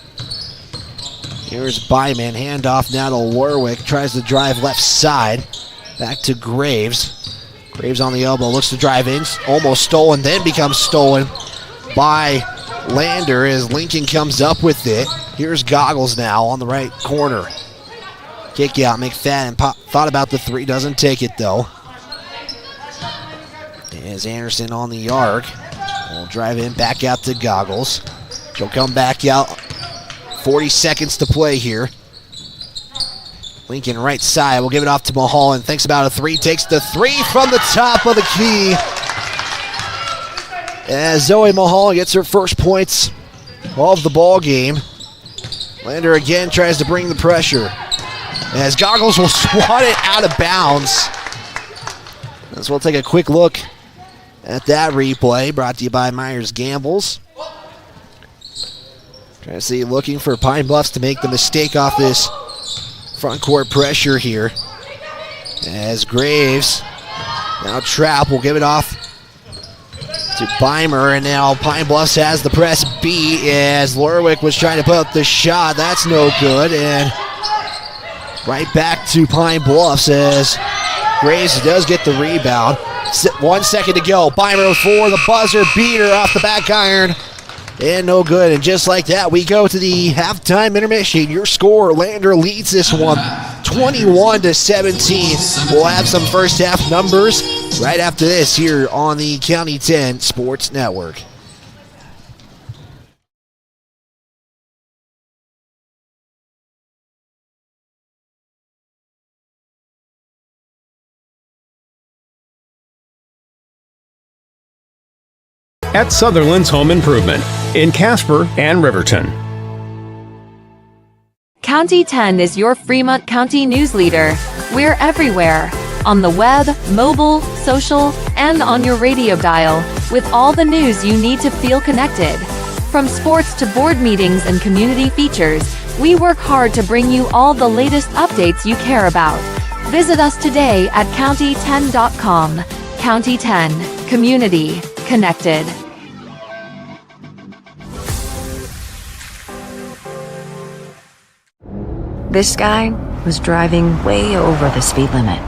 S2: Here's Byman. Handoff now to Lerwick. Tries to drive left side. Back to Graves. Graves on the elbow. Looks to drive in. Almost stolen. Then becomes stolen by Lander as Lincoln comes up with it. Here's Goggles now on the right corner. Kick out. McFadden thought about the three. Doesn't take it, though. As Anderson on the arc. Will drive in, back out to Goggles. She'll come back out. 40 seconds to play here. Lincoln right side. We'll give it off to Mulholland. Thinks about a three. Takes the three from the top of the key. As Zoe Mulholland gets her first points of the ball game. Lander again tries to bring the pressure. As Goggles will swat it out of bounds. As we'll take a quick look at that replay, brought to you by Myers Gambles. Trying to see, looking for Pine Bluffs to make the mistake off this front court pressure here. As Graves, now Trapp will give it off to Beimer, and now Pine Bluffs has the press B as Lerwick was trying to put up the shot. That's no good, and right back to Pine Bluffs as Graves does get the rebound. 1 second to go. Beimer for the buzzer beater off the back iron. And no good. And just like that, we go to the halftime intermission. Your score, Lander leads this one 21-17. We'll have some first half numbers right after this here on the County 10 Sports Network.
S1: At Sutherland's Home Improvement in Casper and Riverton.
S14: County 10 is your Fremont County news leader. We're everywhere. On the web, mobile, social, and on your radio dial, with all the news you need to feel connected. From sports to board meetings and community features, we work hard to bring you all the latest updates you care about. Visit us today at county10.com. County 10. Community. Connected.
S15: This guy was driving way over the speed limit.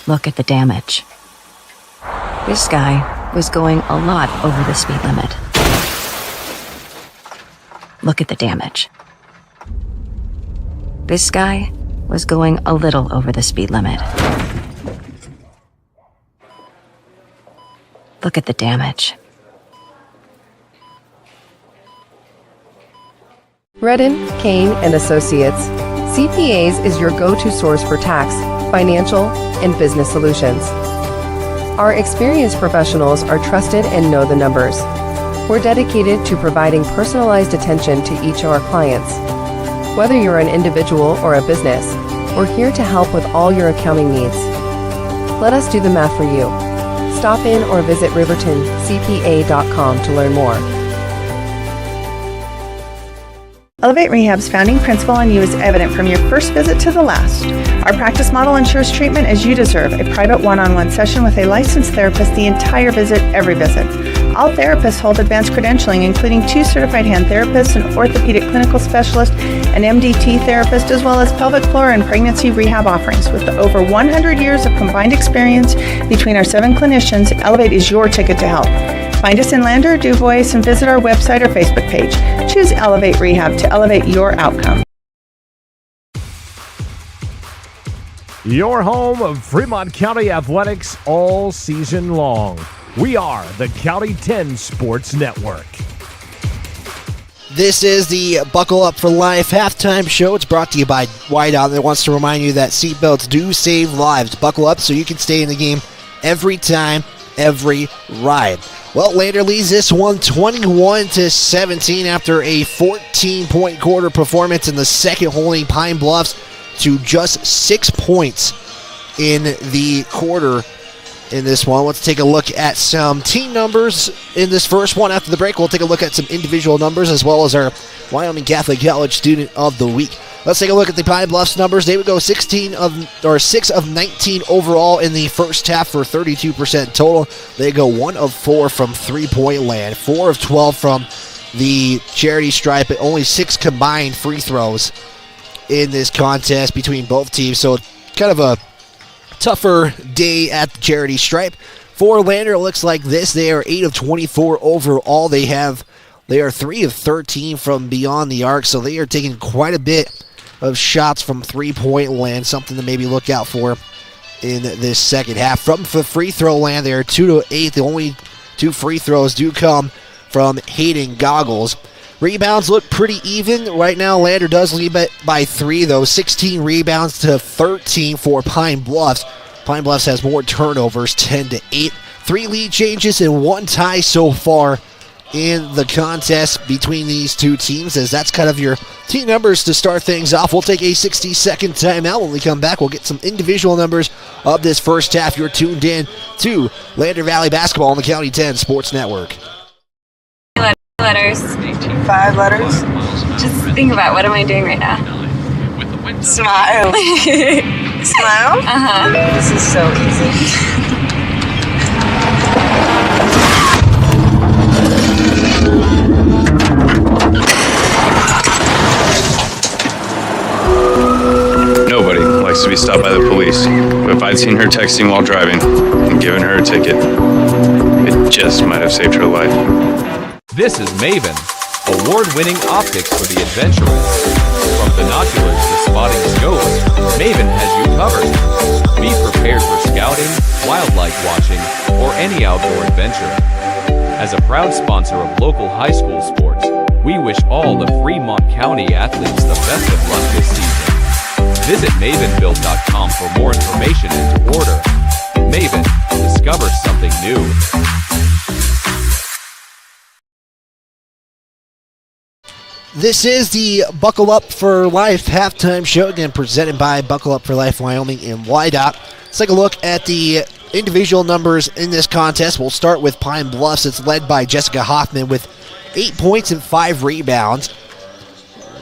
S15: Look at the damage. This guy was going a lot over the speed limit. Look at the damage. This guy was going a little over the speed limit. Look at the damage.
S16: Redden, Kane & Associates. CPAs is your go-to source for tax, financial, and business solutions. Our experienced professionals are trusted and know the numbers. We're dedicated to providing personalized attention to each of our clients. Whether you're an individual or a business, we're here to help with all your accounting needs. Let us do the math for you. Stop in or visit rivertoncpa.com to learn more.
S17: Elevate Rehab's founding principle on you is evident from your first visit to the last. Our practice model ensures treatment as you deserve, a private one-on-one session with a licensed therapist the entire visit, every visit. All therapists hold advanced credentialing, including 2 certified hand therapists, an orthopedic clinical specialist, an MDT therapist, as well as pelvic floor and pregnancy rehab offerings. With over 100 years of combined experience between our 7 clinicians, Elevate is your ticket to health. Find us in Lander, DuBois, and visit our website or Facebook page. Choose Elevate Rehab to elevate your outcome.
S18: Your home of Fremont County Athletics all season long. We are the County 10 Sports Network.
S2: This is the Buckle Up for Life halftime show. It's brought to you by Whiteout that wants to remind you that seatbelts do save lives. Buckle up so you can stay in the game every time, every ride. Well, Lander leads this one 21-17 after a 14-point quarter performance in the second, holding Pine Bluffs to just 6 points in the quarter in this one. Let's take a look at some team numbers in this first one. After the break, we'll take a look at some individual numbers as well as our Wyoming Catholic College Student of the Week. Let's take a look at the Pine Bluffs numbers. They would go 6 of 19 overall in the first half for 32% total. They go 1 of 4 from three-point land, 4 of 12 from the charity stripe, but only 6 combined free throws in this contest between both teams. So kind of a tougher day at the charity stripe. For Lander, it looks like this. They are 8 of 24 overall. They are 3 of 13 from beyond the arc, so they are taking quite a bit of shots from three-point land, something to maybe look out for in this second half. From the free throw land, they are 2 of 8. The only 2 free throws do come from Hayden Goggles. Rebounds look pretty even. Right now, Lander does lead by 3, though. 16 rebounds to 13 for Pine Bluffs. Pine Bluffs has more turnovers, 10-8. 3 lead changes and 1 tie so far in the contest between these two teams, as that's kind of your team numbers to start things off. We'll take a 60-second timeout. When we come back, we'll get some individual numbers of this first half. You're tuned in to Lander Valley Basketball on the County 10 Sports Network.
S10: Letters.
S11: 5 letters.
S10: Just think about, what am I doing right now?
S11: Smile. Smile?
S10: Uh-huh.
S11: This is so easy.
S12: Nobody likes to be stopped by the police, but if I'd seen her texting while driving and given her a ticket, it just might have saved her life.
S19: This is Maven, award-winning optics for the adventurous. From binoculars to spotting scopes, Maven has you covered. Be prepared for scouting, wildlife watching, or any outdoor adventure. As a proud sponsor of local high school sports, we wish all the Fremont County athletes the best of luck this season. Visit MavenBuild.com for more information and to order. Maven, discover something new.
S2: This is the Buckle Up for Life halftime show, again presented by Buckle Up for Life Wyoming and YDOT. Let's take a look at the individual numbers in this contest. We'll start with Pine Bluffs. It's led by Jessica Hoffman with 8 points and 5 rebounds.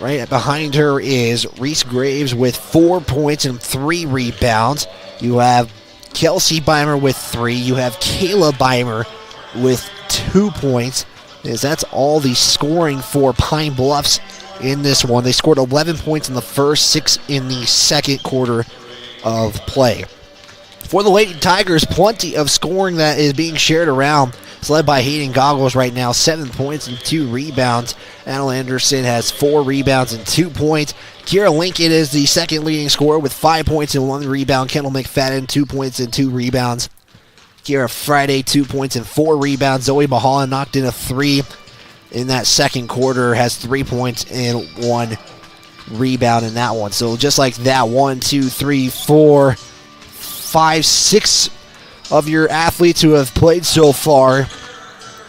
S2: Right behind her is Reese Graves with 4 points and 3 rebounds. You have Kelsey Beimer with 3. You have Kayla Beimer with 2 points. As that's all the scoring for Pine Bluffs in this one. They scored 11 points in the first, 6 in the second quarter of play. For the Lady Tigers, plenty of scoring that is being shared around. It's led by Hayden Goggles right now, 7 points and 2 rebounds. Al Anderson has 4 rebounds and 2 points. Kira Lincoln is the second leading scorer with 5 points and 1 rebound. Kendall McFadden, 2 points and 2 rebounds. Kira Friday, 2 points and 4 rebounds. Zoe Mahalan knocked in a 3 in that second quarter, has 3 points and 1 rebound in that one. So just like that, 1, 2, 3, 4, 5, 6 of your athletes who have played so far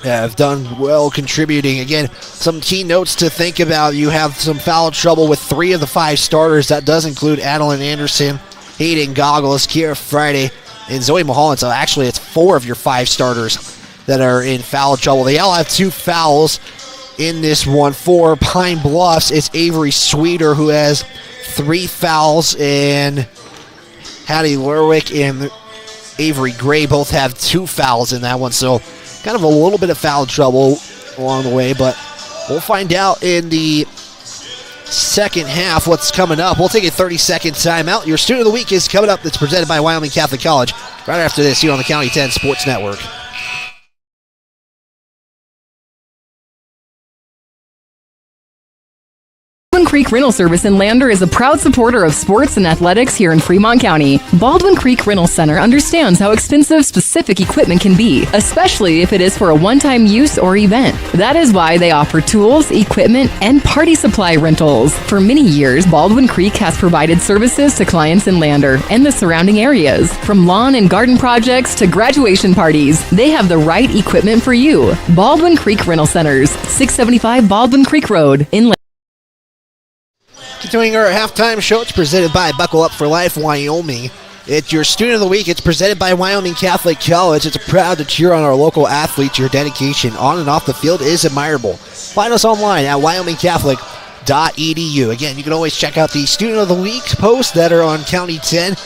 S2: have done well contributing. Again, some key notes to think about. You have some foul trouble with 3 of the 5 starters. That does include Adeline Anderson, Hayden Goggles, Kira Friday, and Zoe Mahalan. So actually it's 4 of your 5 starters that are in foul trouble. They all have 2 fouls in this one. For Pine Bluffs, it's Avery Sweeter who has 3 fouls, and Hattie Lerwick and Avery Gray both have 2 fouls in that one. So kind of a little bit of foul trouble along the way, but we'll find out in the second half what's coming up. We'll take a 30-second timeout. Your Student of the Week is coming up. That's presented by Wyoming Catholic College right after this here on the County 10 Sports Network.
S20: Baldwin Creek Rental Service in Lander is a proud supporter of sports and athletics here in Fremont County. Baldwin Creek Rental Center understands how expensive specific equipment can be, especially if it is for a one-time use or event. That is why they offer tools, equipment, and party supply rentals. For many years, Baldwin Creek has provided services to clients in Lander and the surrounding areas. From lawn and garden projects to graduation parties, they have the right equipment for you. Baldwin Creek Rental Centers, 675 Baldwin Creek Road in Lander.
S2: Continuing our halftime show, it's presented by Buckle Up for Life Wyoming. It's your Student of the Week. It's presented by Wyoming Catholic College. It's proud to cheer on our local athletes. Your dedication on and off the field is admirable. Find us online at wyomingcatholic.edu. Again, you can always check out the Student of the Week posts that are on County 10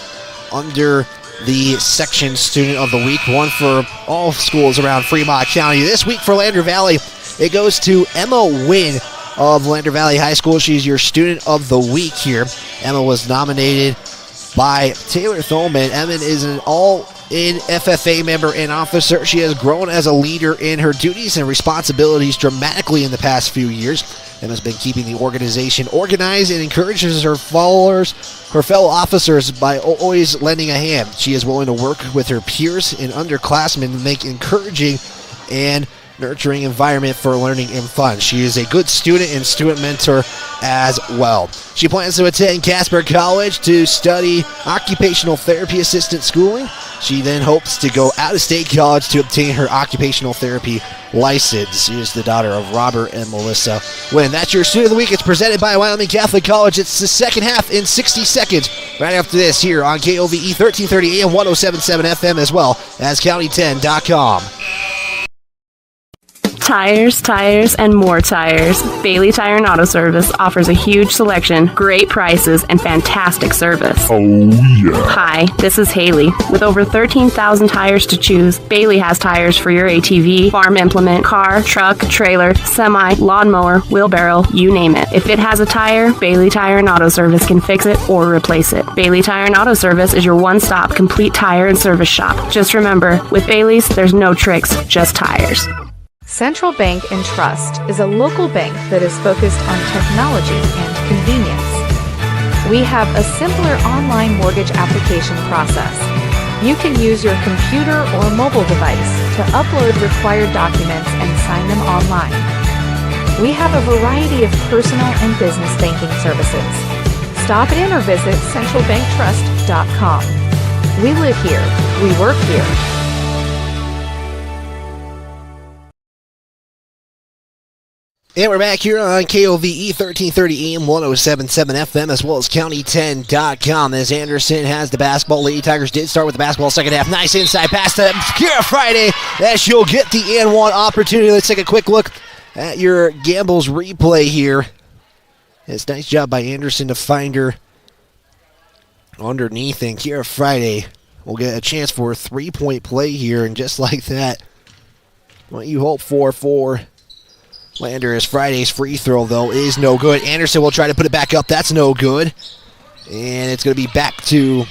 S2: under the section Student of the Week, one for all schools around Fremont County. This week for Lander Valley, it goes to Emma Wynn of Lander Valley High School. She's your Student of the Week here. Emma was nominated by Taylor Thulman. Emma is an all-in FFA member and officer. She has grown as a leader in her duties and responsibilities dramatically in the past few years. Emma's been keeping the organization organized and encourages her followers, her fellow officers, by always lending a hand. She is willing to work with her peers and underclassmen to make encouraging and nurturing environment for learning and fun. She is a good student and student mentor as well. She plans to attend Casper College to study occupational therapy assistant schooling. She then hopes to go out of state college to obtain her occupational therapy license. She is the daughter of Robert and Melissa Wynn. That's your Student of the Week. It's presented by Wyoming Catholic College. It's the second half in 60 seconds right after this here on KOVE 1330 AM 107.7 FM as well as county10.com.
S21: Tires, and more tires. Bailey Tire and Auto Service offers a huge selection, great prices, and fantastic service.
S22: Oh, yeah.
S21: Hi, this is Haley. With over 13,000 tires to choose, Bailey has tires for your ATV, farm implement, car, truck, trailer, semi, lawnmower, wheelbarrow, you name it. If it has a tire, Bailey Tire and Auto Service can fix it or replace it. Bailey Tire and Auto Service is your one-stop complete tire and service shop. Just remember, with Bailey's, there's no tricks, just tires.
S23: Central Bank and Trust is a local bank that is focused on technology and convenience. We have a simpler online mortgage application process. You can use your computer or mobile device to upload required documents and sign them online. We have a variety of personal and business banking services. Stop in or visit centralbanktrust.com. We live here. We work here.
S2: And we're back here on KOVE 1330 AM 107.7 FM as well as county10.com as Anderson has the basketball. Lady Tigers did start with the basketball second half. Nice inside pass to Kira Friday as she'll get the and one opportunity. Let's take a quick look at your Gambles replay here. It's a nice job by Anderson to find her underneath, and Kira Friday will get a chance for a three-point play here, and just like that, what you hope for Lander is Friday's free throw, though, is no good. Anderson will try to put it back up. That's no good. And it's going to be back to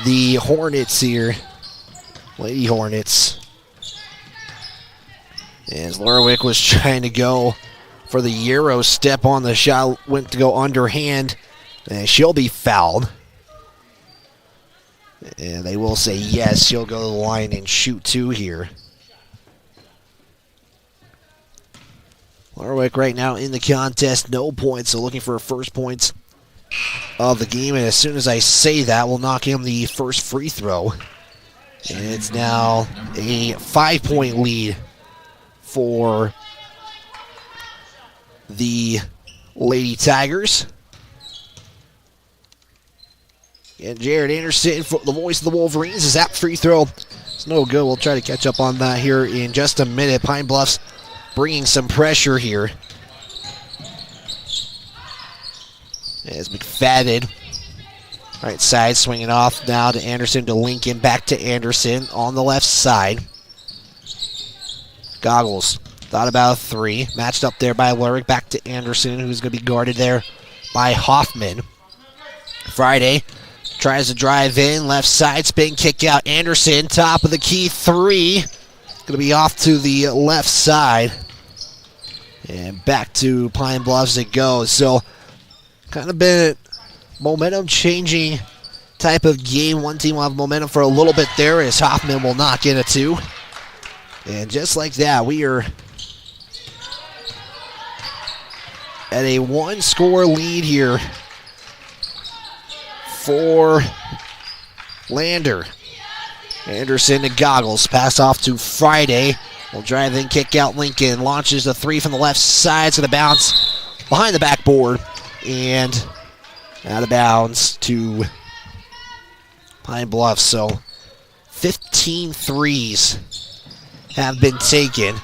S2: the Hornets here. Lady Hornets. As Lorwick was trying to go for the Euro step on the shot, went to go underhand, and she'll be fouled. And they will say yes, she'll go to the line and shoot two here. Lorwick right now in the contest, no points, so looking for her first points of the game. And as soon as I say that, we'll knock him the first free throw. And it's now a 5-point lead for the Lady Tigers. And Jared Anderson, the voice of the Wolverines, is that free throw. It's no good. We'll try to catch up on that here in just a minute. Pine Bluffs bringing some pressure here. As McFadden, right side, swinging off now to Anderson to Lincoln, back to Anderson on the left side. Goggles thought about a three. Matched up there by Lurick. Back to Anderson, who's going to be guarded there by Hoffman. Friday tries to drive in. Left side spin, kick out. Anderson, top of the key, three. Going to be off to the left side. And back to Pine Bluffs it goes. So, kind of been a momentum-changing type of game. One team will have momentum for a little bit there as Hoffman will knock in a two. And just like that, we are at a one-score lead here for Lander. Anderson to Goggles. Pass off to Friday. Will drive in, kick out Lincoln. Launches a three from the left side. It's going to bounce behind the backboard. And out of bounds to Pine Bluffs. So 15 threes have been taken.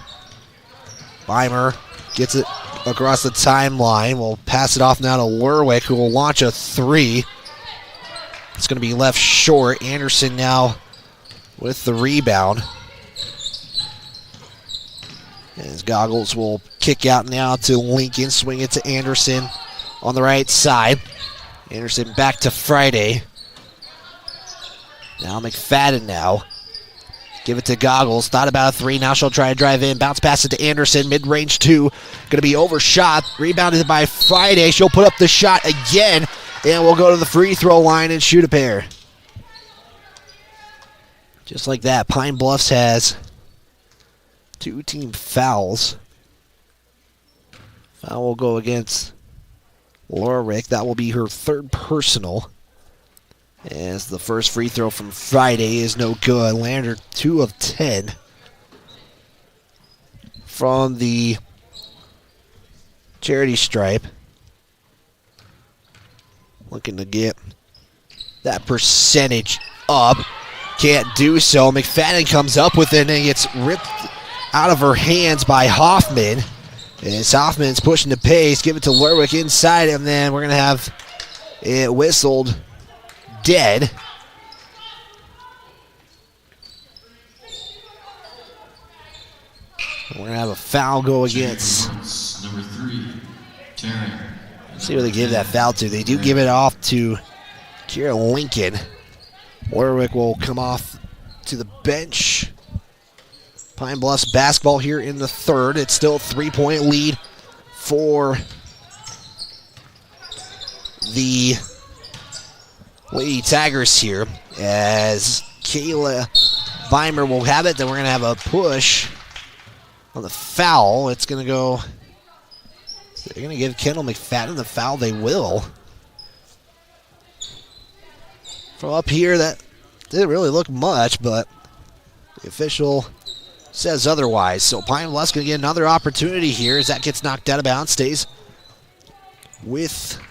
S2: Weimer gets it across the timeline. We'll pass it off now to Lerwick, who will launch a three. It's going to be left short. Anderson now with the rebound. As Goggles will kick out now to Lincoln. Swing it to Anderson on the right side. Anderson back to Friday. Now McFadden now. Give it to Goggles. Thought about a three. Now she'll try to drive in. Bounce pass it to Anderson. Mid-range two. Going to be overshot. Rebounded by Friday. She'll put up the shot again. And we'll go to the free throw line and shoot a pair. Just like that, Pine Bluffs has two team fouls. Foul will go against Laura Rick. That will be her third personal. As the first free throw from Friday is no good. Lander 2 of 10 from the charity stripe. Looking to get that percentage up. Can't do so. McFadden comes up with it and gets ripped out of her hands by Hoffman. As Hoffman's pushing the pace. Give it to Lerwick inside, and then we're going to have it whistled dead. We're going to have a foul go against.
S13: Number 3, Terry.
S2: See who they give that foul to. They do give it off to Kira Lincoln. Lerwick will come off to the bench. Pine Bluffs basketball here in the third. It's still a 3-point lead for the Lady Tigers here, as Kayla Weimer will have it. Then we're going to have a push on the foul. It's going to go. They're going to give Kendall McFadden the foul. They will. From up here, that didn't really look much, but the official says otherwise. So Pine Bluff's going to get another opportunity here as that gets knocked out of bounds. Stays with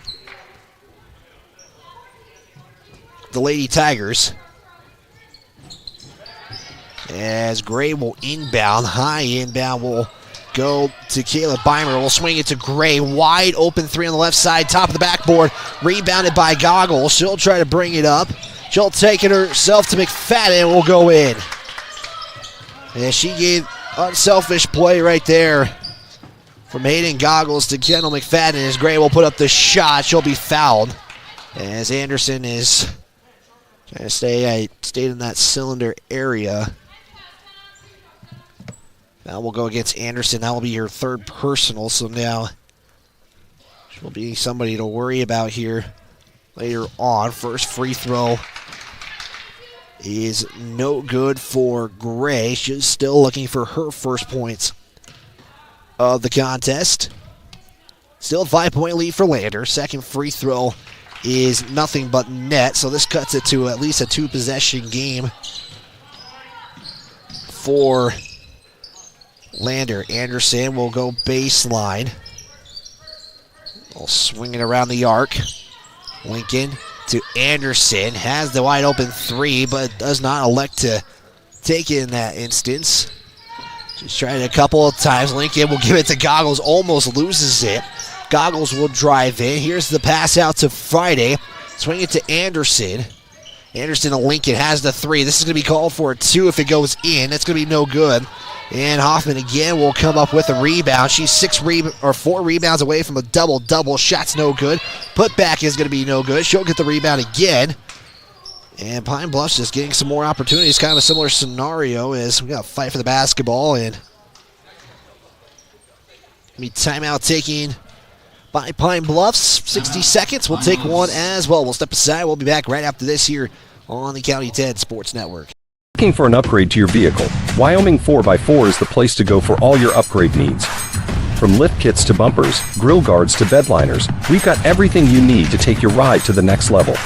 S2: the Lady Tigers. As Gray will inbound. High inbound will go to Caleb Beimer. Will swing it to Gray. Wide open three on the left side. Top of the backboard. Rebounded by Goggles. She'll try to bring it up. She'll take it herself to McFadden and will go in. And she gave unselfish play right there from Hayden Goggles to Kendall McFadden. As Gray will put up the shot, she'll be fouled. As Anderson is trying to stay in that cylinder area. That will go against Anderson. That will be her third personal. So now she'll be somebody to worry about here later on. First free throw is no good for Gray. She's still looking for her first points of the contest. Still a 5-point lead for Lander. Second free throw is nothing but net, so this cuts it to at least a 2-possession game for Lander. Anderson will go baseline. We'll swing it around the arc. Lincoln to Anderson. Has the wide open three, but does not elect to take it in that instance. She's tried it a couple of times. Lincoln will give it to Goggles. Almost loses it. Goggles will drive in. Here's the pass out to Friday. Swing it to Anderson. Anderson to Lincoln has the three. This is going to be called for a two if it goes in. It's going to be no good. And Hoffman again will come up with a rebound. She's 4 rebounds away from a double-double. Shot's no good. Put back is going to be no good. She'll get the rebound again. And Pine Bluffs just getting some more opportunities. Kind of a similar scenario as we got to fight for the basketball. And timeout taking by Pine Bluffs. 60 seconds. We'll take one as well. We'll step aside. We'll be back right after this here on the County 10 Sports Network.
S4: Looking for an upgrade to your vehicle? Wyoming 4x4 is the place to go for all your upgrade needs. From lift kits to bumpers, grill guards to bed liners, we've got everything you need to take your ride to the next level.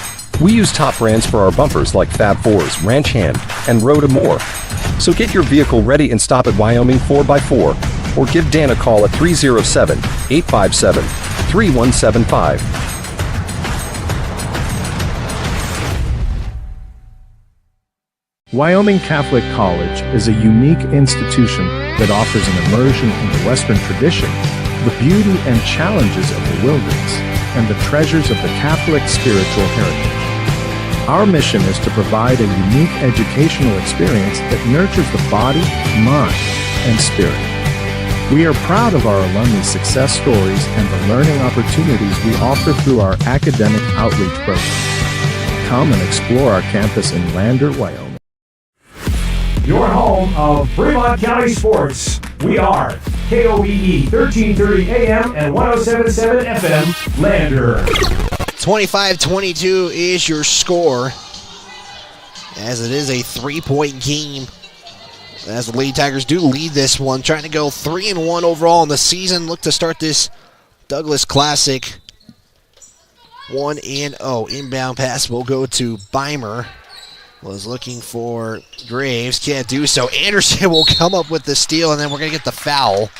S4: We use top brands for our bumpers like Fab 4s, Ranch Hand, and Rhoda Moore. So get your vehicle ready and stop at Wyoming 4x4 or give Dan a call at 307-857-3175.
S18: Wyoming Catholic College is a unique institution that offers an immersion into Western tradition, the beauty and challenges of the wilderness, and the treasures of the Catholic spiritual heritage. Our mission is to provide a unique educational experience that nurtures the body, mind, and spirit. We are proud of our alumni success stories and the learning opportunities we offer through our academic outreach program. Come and explore our campus in Lander, Wyoming.
S5: Your home of Fremont County Sports. We are KOBE 1330 AM and 1077 FM, Lander.
S2: 25-22 is your score, as it is a 3-point game, as the Lady Tigers do lead this one, trying to go 3-1 overall in the season. Look to start this Douglas Classic 1-0. Inbound pass will go to Beimer. Was looking for Graves, can't do so. Anderson will come up with the steal, and then we're going to get the foul,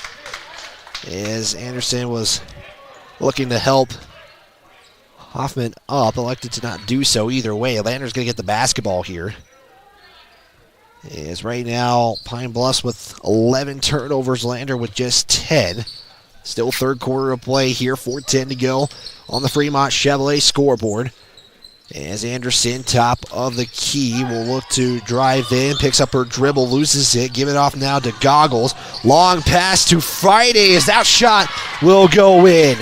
S2: as Anderson was looking to help Hoffman up, elected to not do so either way. Lander's going to get the basketball here. As right now, Pine Bluffs with 11 turnovers, Lander with just 10. Still third quarter of play here, 4:10 to go on the Fremont Chevrolet scoreboard. As Anderson, top of the key, will look to drive in, picks up her dribble, loses it, give it off now to Goggles. Long pass to Friday, as that shot will go in.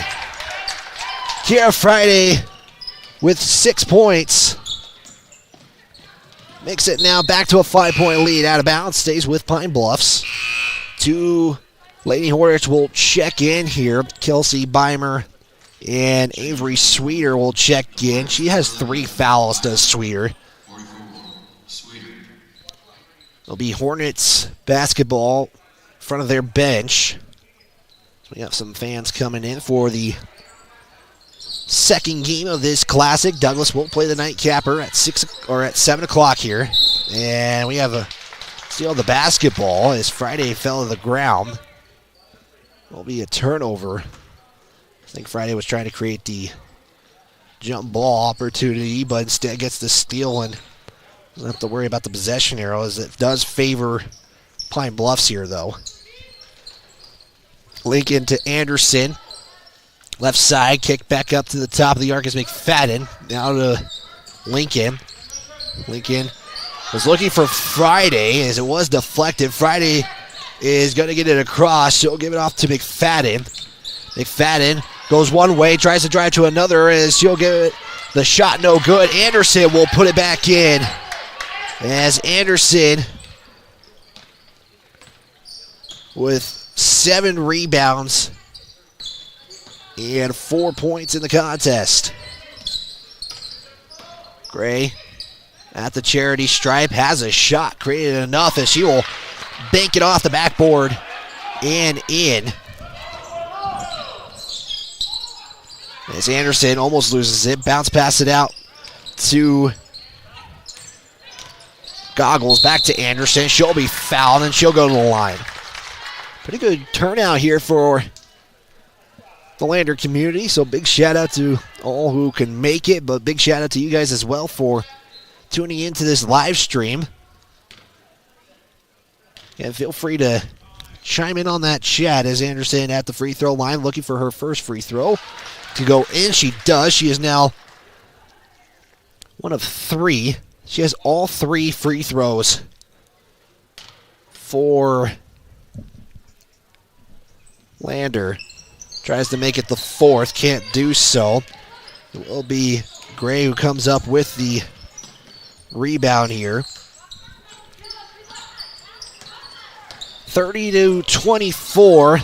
S2: Kira Friday with 6 points. Makes it now back to a 5-point lead. Out of bounds, stays with Pine Bluffs. Two Lady Hornets will check in here. Kelsey Beimer and Avery Sweeter will check in. She has 3 fouls, does Sweeter. It'll be Hornets basketball in front of their bench. We have some fans coming in for the second game of this classic. Douglas will play the nightcapper at 7 o'clock here. And we have a steal of the basketball as Friday fell to the ground. Will be a turnover. I think Friday was trying to create the jump ball opportunity, but instead gets the steal and doesn't have to worry about the possession arrow, as it does favor Pine Bluffs here, though. Lincoln to Anderson. Left side, kick back up to the top of the arc is McFadden. Now to Lincoln. Lincoln was looking for Friday as it was deflected. Friday is going to get it across. She'll give it off to McFadden. McFadden goes one way, tries to drive to another as she'll give it the shot no good. Anderson will put it back in as Anderson with 7 rebounds and 4 points in the contest. Gray at the charity stripe has a shot, created enough as she will bank it off the backboard and in. As Anderson almost loses it, bounce pass it out to Goggles, back to Anderson. She'll be fouled and she'll go to the line. Pretty good turnout here for the Lander community, so big shout out to all who can make it, but big shout out to you guys as well for tuning into this live stream. And feel free to chime in on that chat as Anderson at the free throw line looking for her first free throw to go in. She does. She is now one of 3. She has all 3 free throws for Lander tries to make it the fourth, can't do so. It will be Gray who comes up with the rebound here. 30-24.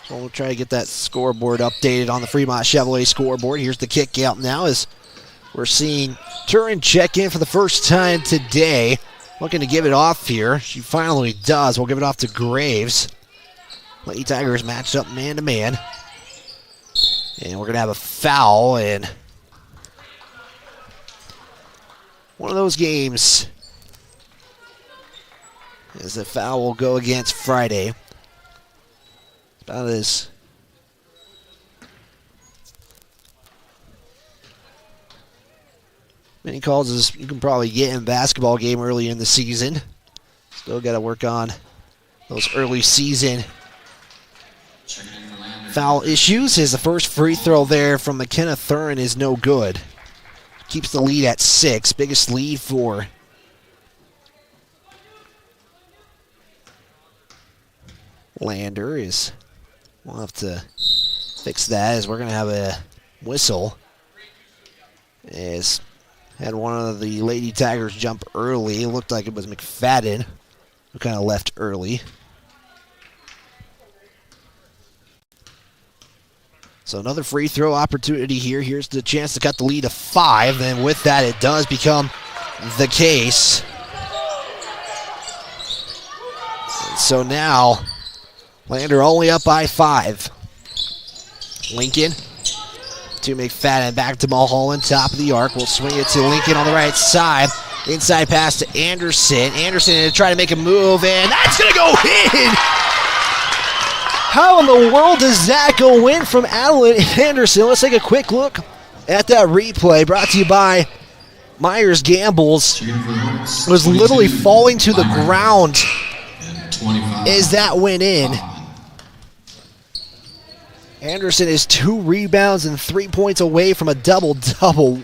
S2: So we'll try to get that scoreboard updated on the Fremont Chevrolet scoreboard. Here's the kick out now as we're seeing Turin check in for the first time today. Looking to give it off here. She finally does. We'll give it off to Graves. Lady Tigers matched up man-to-man. And we're going to have a foul. And one of those games is the foul will go against Friday. About as many calls as you can probably get in a basketball game early in the season. Still got to work on those early season foul issues. As the first free throw there from McKenna Thurin is no good. Keeps the lead at 6. Biggest lead for Lander is, we'll have to fix that as we're going to have a whistle. As had one of the Lady Tigers jump early. It looked like it was McFadden who kind of left early. So another free throw opportunity here. Here's the chance to cut the lead to 5. And with that, it does become the case. And so now, Lander only up by 5. Lincoln to McFadden, back to Mulholland, top of the arc. We'll swing it to Lincoln on the right side. Inside pass to Anderson. Anderson to try to make a move, and that's going to go in! How in the world does that go in from Adeline Anderson? Let's take a quick look at that replay, brought to you by Myers Gambles. It was literally falling to the ground as that went in. Anderson is 2 rebounds and 3 points away from a double-double.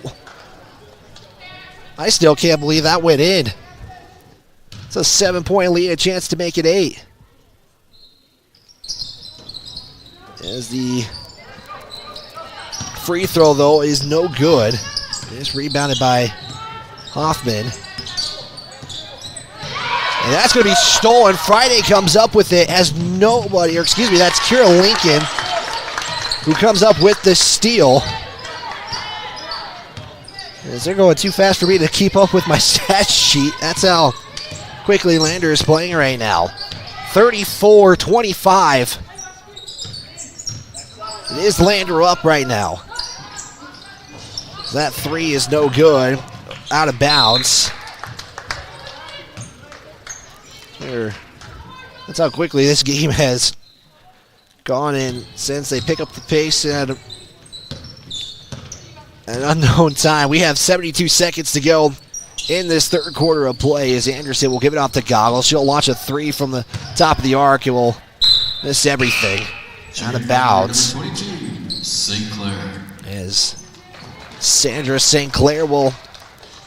S2: I still can't believe that went in. It's a 7-point lead, a chance to make it 8. As the free throw, though, is no good. It's rebounded by Hoffman. And that's going to be stolen. Friday comes up with it as nobody, or excuse me, that's Kira Lincoln who comes up with the steal. As they're going too fast for me to keep up with my stat sheet. That's how quickly Lander is playing right now. 34-25. It is Lander up right now. That 3 is no good. Out of bounds. That's how quickly this game has gone in since they pick up the pace at an unknown time. We have 72 seconds to go in this third quarter of play as Anderson will give it off to Goggles. She'll launch a 3 from the top of the arc. It will miss everything. Out of bounds.
S13: 22, St. Clair.
S2: As Sandra St. Clair will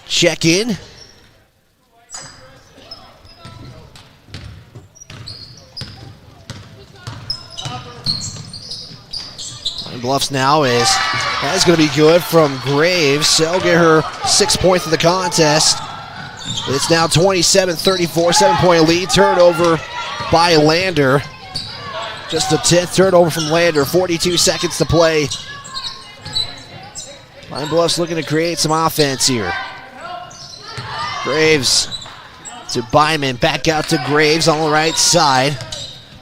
S2: check in. Bluffs now that's going to be good from Graves. She'll get her 6 points of the contest. It's now 27-34, 7-point lead. Turnover by Lander. Just a 10th turnover from Lander. 42 seconds to play. Pine Bluffs looking to create some offense here. Graves to Byman. Back out to Graves on the right side.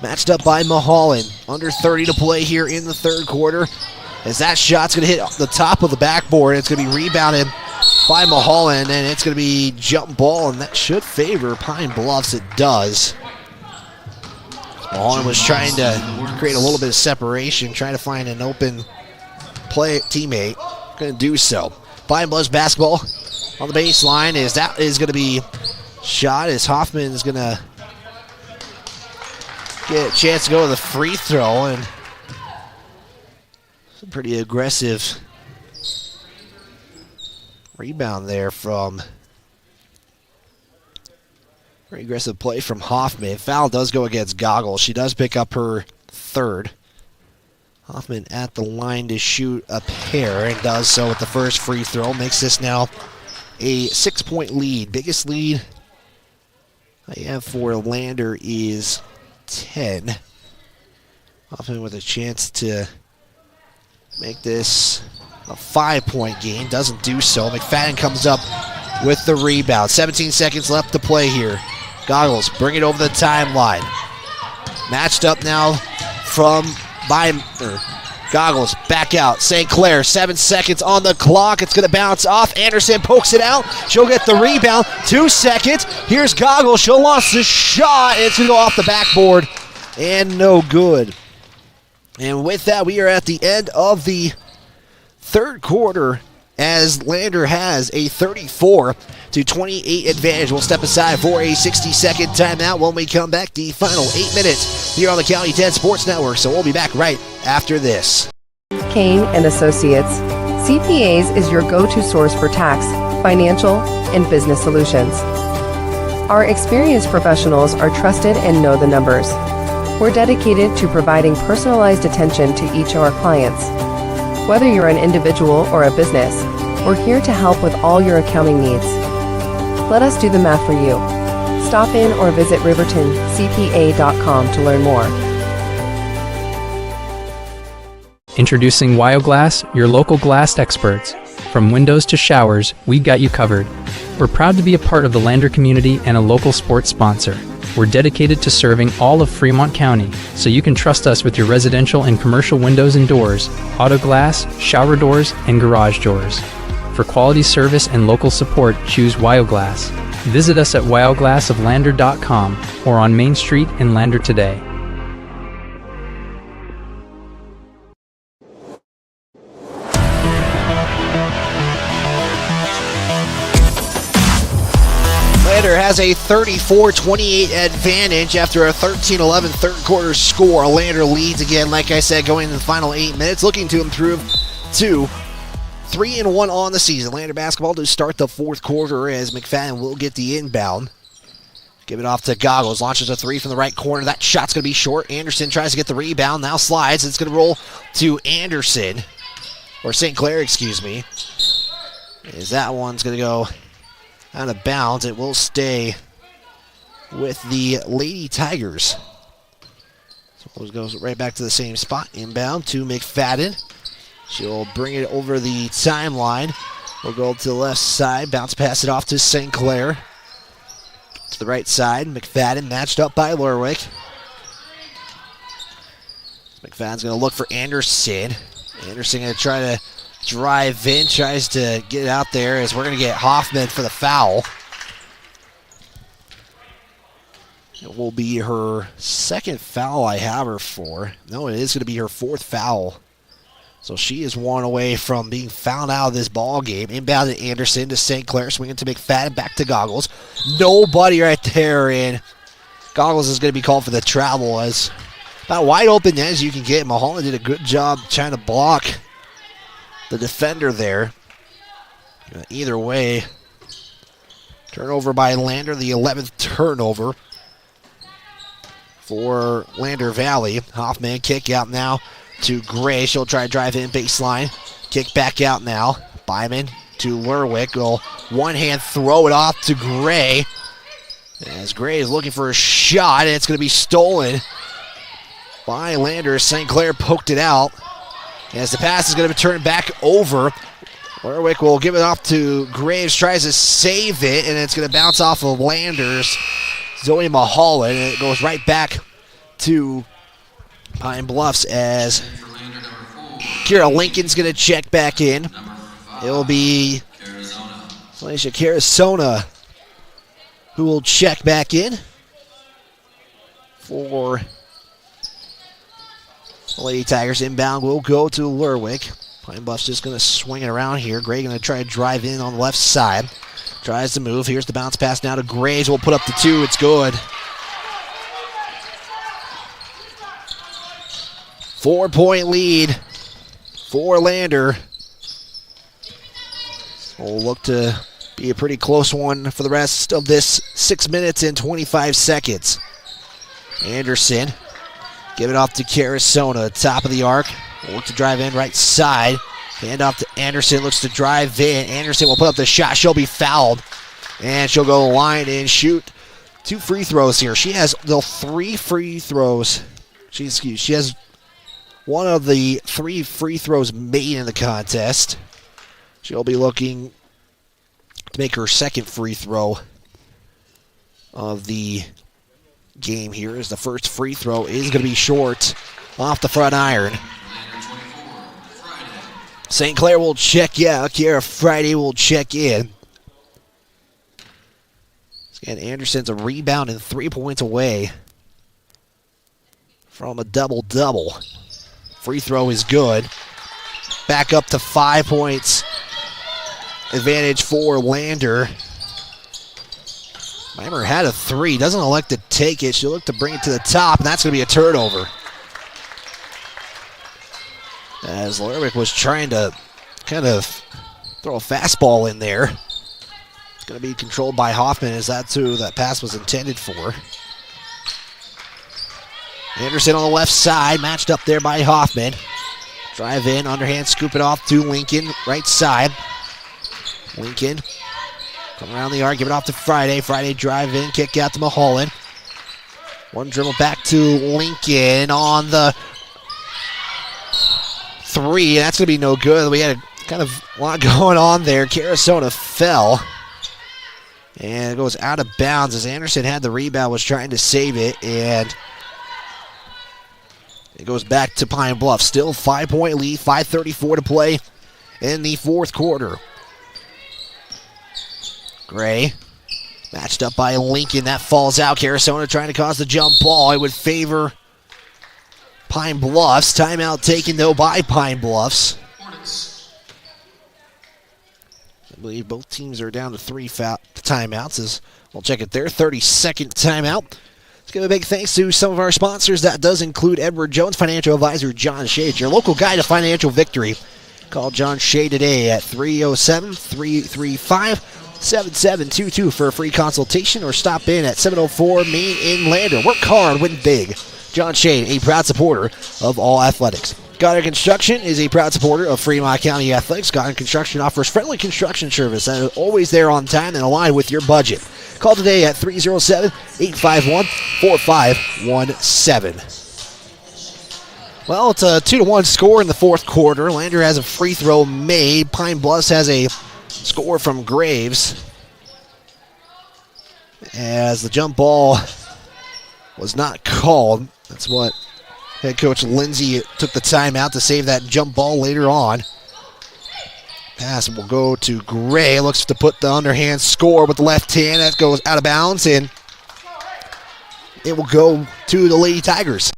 S2: Matched up by Mulholland. Under 30 to play here in the third quarter. As that shot's going to hit the top of the backboard. It's going to be rebounded by Mulholland, and it's going to be jump ball, and that should favor Pine Bluffs. It does. Mulholland was trying to create a little bit of separation, trying to find an open play teammate. Going to do so. Pine Bluffs basketball on the baseline. That is going to be shot as Hoffman is going to get a chance to go to the free throw, and some pretty aggressive rebound there from very aggressive play from Hoffman. Foul does go against Goggles. She does pick up her third. Hoffman at the line to shoot a pair and does so with the first free throw. Makes this now a 6-point lead. Biggest lead I have for Lander is 10. Hoffman with a chance to make this a 5-point game. Doesn't do so. McFadden comes up with the rebound. 17 seconds left to play here. Goggles bring it over the timeline. Matched up now Goggles back out. St. Clair, 7 seconds on the clock. It's going to bounce off. Anderson pokes it out. She'll get the rebound. 2 seconds. Here's Goggles. She'll launch the shot. It's going to go off the backboard and no good. And with that, we are at the end of the third quarter as Lander has a 34-28 advantage. We'll step aside for a 60-second timeout. When we come back, the final 8 minutes here on the County 10 Sports Network. So we'll be back right after this.
S16: Kane and Associates, CPAs is your go-to source for tax, financial, and business solutions. Our experienced professionals are trusted and know the numbers. We're dedicated to providing personalized attention to each of our clients. Whether you're an individual or a business, we're here to help with all your accounting needs. Let us do the math for you. Stop in or visit rivertoncpa.com to learn more.
S3: Introducing Wioglass, your local glass experts. From windows to showers, we've got you covered. We're proud to be a part of the Lander community and a local sports sponsor. We're dedicated to serving all of Fremont County, so you can trust us with your residential and commercial windows and doors, auto glass, shower doors, and garage doors. For quality service and local support, choose Wioglass. Visit us at wioglassoflander.com or on Main Street in Lander today.
S2: Lander has a 34-28 advantage after a 13-11 third quarter score. Lander leads again, like I said, going into the final 8 minutes, looking to improve to 3-1 on the season. Lander basketball to start the fourth quarter as McFadden will get the inbound. Give it off to Goggles. Launches a three from the right corner. That shot's going to be short. Anderson tries to get the rebound. Now slides. It's going to roll to Anderson. Or St. Clair, excuse me. As that one's going to go out of bounds. It will stay with the Lady Tigers. So it goes right back to the same spot. Inbound to McFadden. She'll bring it over the timeline. We'll go to the left side. Bounce pass it off to St. Clair. To the right side. McFadden matched up by Lerwick. McFadden's going to look for Anderson. Anderson going to try to drive in. Tries to get it out there as we're going to get Hoffman for the foul. It will be her second foul I have her for. No, it is going to be her fourth foul. So she is one away from being fouled out of this ball game. Inbound to Anderson to St. Clair. Swinging to McFadden. Back to Goggles. Nobody right there. And Goggles is going to be called for the travel. As about wide open as you can get. Mulholland did a good job trying to block the defender there. Either way, turnover by Lander. The 11th turnover for Lander Valley. Hoffman kick out now to Gray. She'll try to drive in baseline. Kick back out now. Byman to Lerwick. Will one hand throw it off to Gray. As Gray is looking for a shot, and it's going to be stolen by Lander. St. Clair poked it out. As the pass is going to be turned back over. Lerwick will give it off to Graves. Tries to save it, and it's going to bounce off of Landers. Zoe Mulholland, and it goes right back to Pine Bluffs as Kira Lincoln's going to check back in. It will be Felicia Carasona who will check back in for the Lady Tigers. Inbound will go to Lerwick. Pine Bluffs just going to swing it around here. Gray going to try to drive in on the left side. Tries to move. Here's the bounce pass now to Graves. We'll put up the two. It's good. 4-point lead for Lander. We'll look to be a pretty close one for the rest of this 6 minutes and 25 seconds. Anderson Give it off to Carasona, top of the arc. Look to drive in right side. Hand off to Anderson, looks to drive in. Anderson will put up the shot. She'll be fouled. And she'll go to the line and shoot 2 free throws here. She has the 3 free throws. She has one of the 3 free throws made in the contest. She'll be looking to make her second free throw of the game here, as the first free throw is going to be short off the front iron. St. Clair will check out. Kiera Friday will check in. And Anderson's a rebound and 3 points away from a double-double. Free throw is good. Back up to 5 points. Advantage for Lander. Weimer had a 3. Doesn't elect to take it. She'll look to bring it to the top, and that's going to be a turnover. As Lerwick was trying to kind of throw a fastball in there. Going to be controlled by Hoffman, as that's who that pass was intended for. Anderson on the left side, matched up there by Hoffman. Drive in, underhand, scoop it off to Lincoln, right side. Lincoln, come around the arc, give it off to Friday. Friday drive in, kick out to Mulholland. One dribble back to Lincoln on the 3. That's going to be no good. We had a kind of lot going on there. Carasona fell. And it goes out of bounds as Anderson had the rebound, was trying to save it, and it goes back to Pine Bluff. Still 5-point lead, 5:34 to play in the fourth quarter. Gray matched up by Lincoln. That falls out. Carasona trying to cause the jump ball. It would favor Pine Bluffs. Timeout taken, though, by Pine Bluffs. I believe both teams are down to 3 timeouts, as we'll check it there. 32nd timeout. Let's give a big thanks to some of our sponsors. That does include Edward Jones, financial advisor John Shea, your local guide to financial victory. Call John Shea today at 307-335-7722 for a free consultation, or stop in at 704 Main in Lander. Work hard, win big. John Shea, a proud supporter of all athletics. Goddard Construction is a proud supporter of Fremont County Athletics. Goddard Construction offers friendly construction service that is always there on time and aligned with your budget. Call today at 307-851-4517. Well, it's a 2-1 score in the fourth quarter. Lander has a free throw made. Pine Bluffs has a score from Graves, as the jump ball was not called. That's what head coach Lindsay took the timeout to save that jump ball later on. Pass will go to Gray. Looks to put the underhand score with the left hand. That goes out of bounds, and it will go to the Lady Tigers.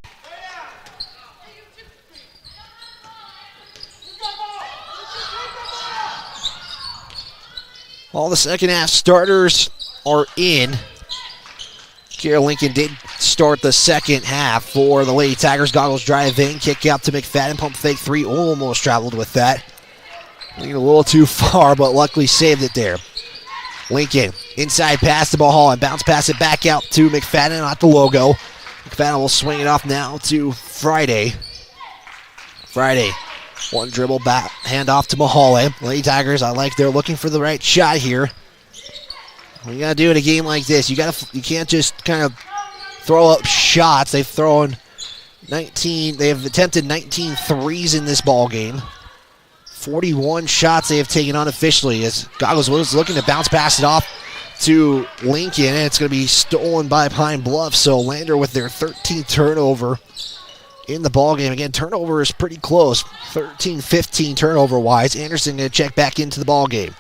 S2: All the second half starters are in. Kiera Lincoln did start the second half for the Lady Tigers. Goggles drive in, kick out to McFadden, pump fake 3, almost traveled with that. Leaning a little too far, but luckily saved it there. Lincoln, inside pass to Mulholland, bounce pass it back out to McFadden, not the logo. McFadden will swing it off now to Friday. Friday, one dribble back, hand off to Mulholland. Lady Tigers, they're looking for the right shot here. What you gotta do in a game like this, you can't just kind of throw up shots. They have attempted 19 threes in this ball game. 41 shots they have taken unofficially, as Goggles was looking to bounce pass it off to Lincoln, and it's going to be stolen by Pine Bluff. So Lander with their 13th turnover in the ball game. Again, turnover is pretty close, 13-15 turnover-wise. Anderson going to check back into the ball game.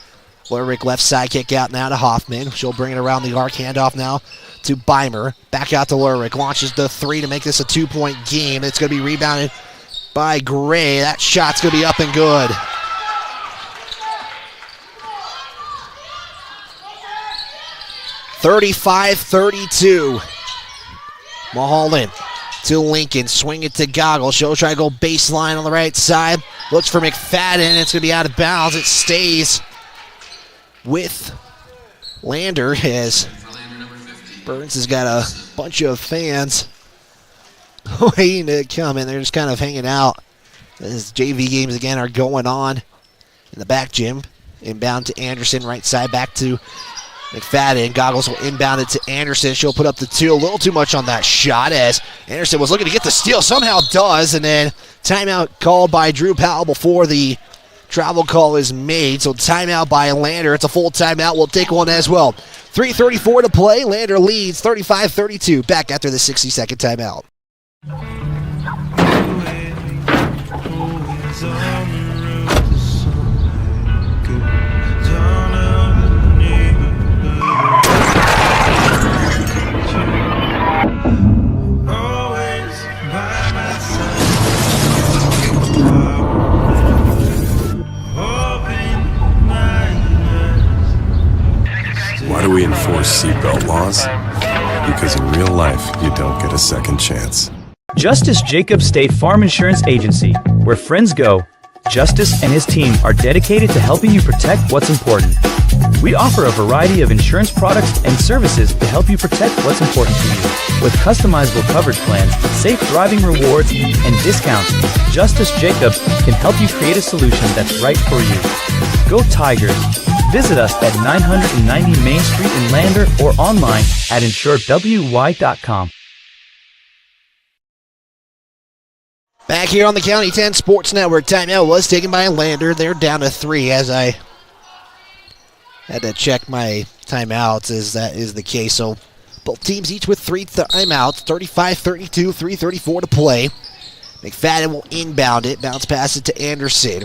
S2: Lerwick left side kick out now to Hoffman. She'll bring it around the arc, handoff now to Beimer. Back out to Lerwick, launches the 3 to make this a 2-point game. It's going to be rebounded by Gray. That shot's going to be up and good. (35-32). Mulholland to Lincoln. Swing it to Goggles. She'll try to go baseline on the right side. Looks for McFadden. It's going to be out of bounds. It stays with Lander, as Burns has got a bunch of fans waiting to come in. They're just kind of hanging out as JV games again are going on in the back gym. Inbound to Anderson, right side back to McFadden. Goggles will inbound it to Anderson. She'll put up the 2. A little too much on that shot as Anderson was looking to get the steal. Somehow does. And then timeout called by Drew Powell before the travel call is made. So timeout by Lander. It's a full timeout. We'll take one as well. 3:34 to play. Lander leads 35-32. Back after the 60-second timeout.
S6: Why do we enforce seatbelt laws? Because in real life, you don't get a second chance.
S7: Justice Jacobs State Farm Insurance Agency, where friends go. Justice and his team are dedicated to helping you protect what's important. We offer a variety of insurance products and services to help you protect what's important to you. With customizable coverage plans, safe driving rewards, and discounts, Justice Jacobs can help you create a solution that's right for you. Go Tigers! Visit us at 990 Main Street in Lander or online at insuredwy.com.
S2: Back here on the County 10 Sports Network, timeout was taken by Lander. They're down to 3 as I had to check my timeouts as that is the case. So both teams each with 3 timeouts, 35-32, 3:34 to play. McFadden will inbound it, bounce pass it to Anderson.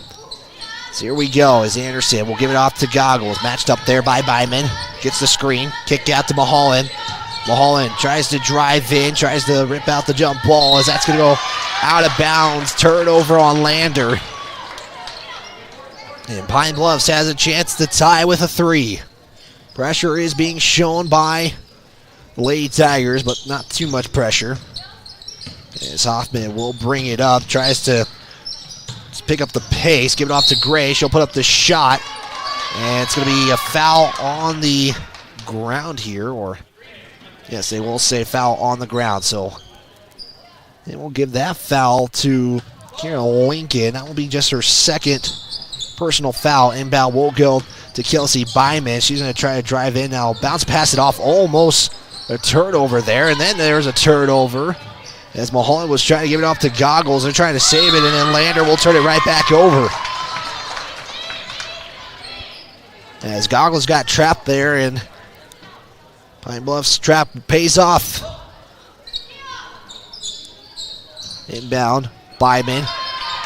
S2: So here we go as Anderson will give it off to Goggles. Matched up there by Byman. Gets the screen. Kick out to Mulholland. Mulholland tries to drive in, tries to rip out the jump ball as that's going to go out of bounds. Turnover on Lander. And Pine Bluffs has a chance to tie with a 3. Pressure is being shown by the Lady Tigers, but not too much pressure. As Hoffman will bring it up, tries to pick up the pace, give it off to Gray. She'll put up the shot, and it's going to be a foul on the ground here, or yes, they will say foul on the ground. So they will give that foul to Karen Lincoln. That will be just her second personal foul. Inbound will go to Kelsey Byman. She's going to try to drive in now. Bounce pass it off. Almost a turnover there. And then there's a turnover as Mulholland was trying to give it off to Goggles. They're trying to save it, and then Lander will turn it right back over. As Goggles got trapped there, and Pine Bluff's trap pays off. Inbound, Byman.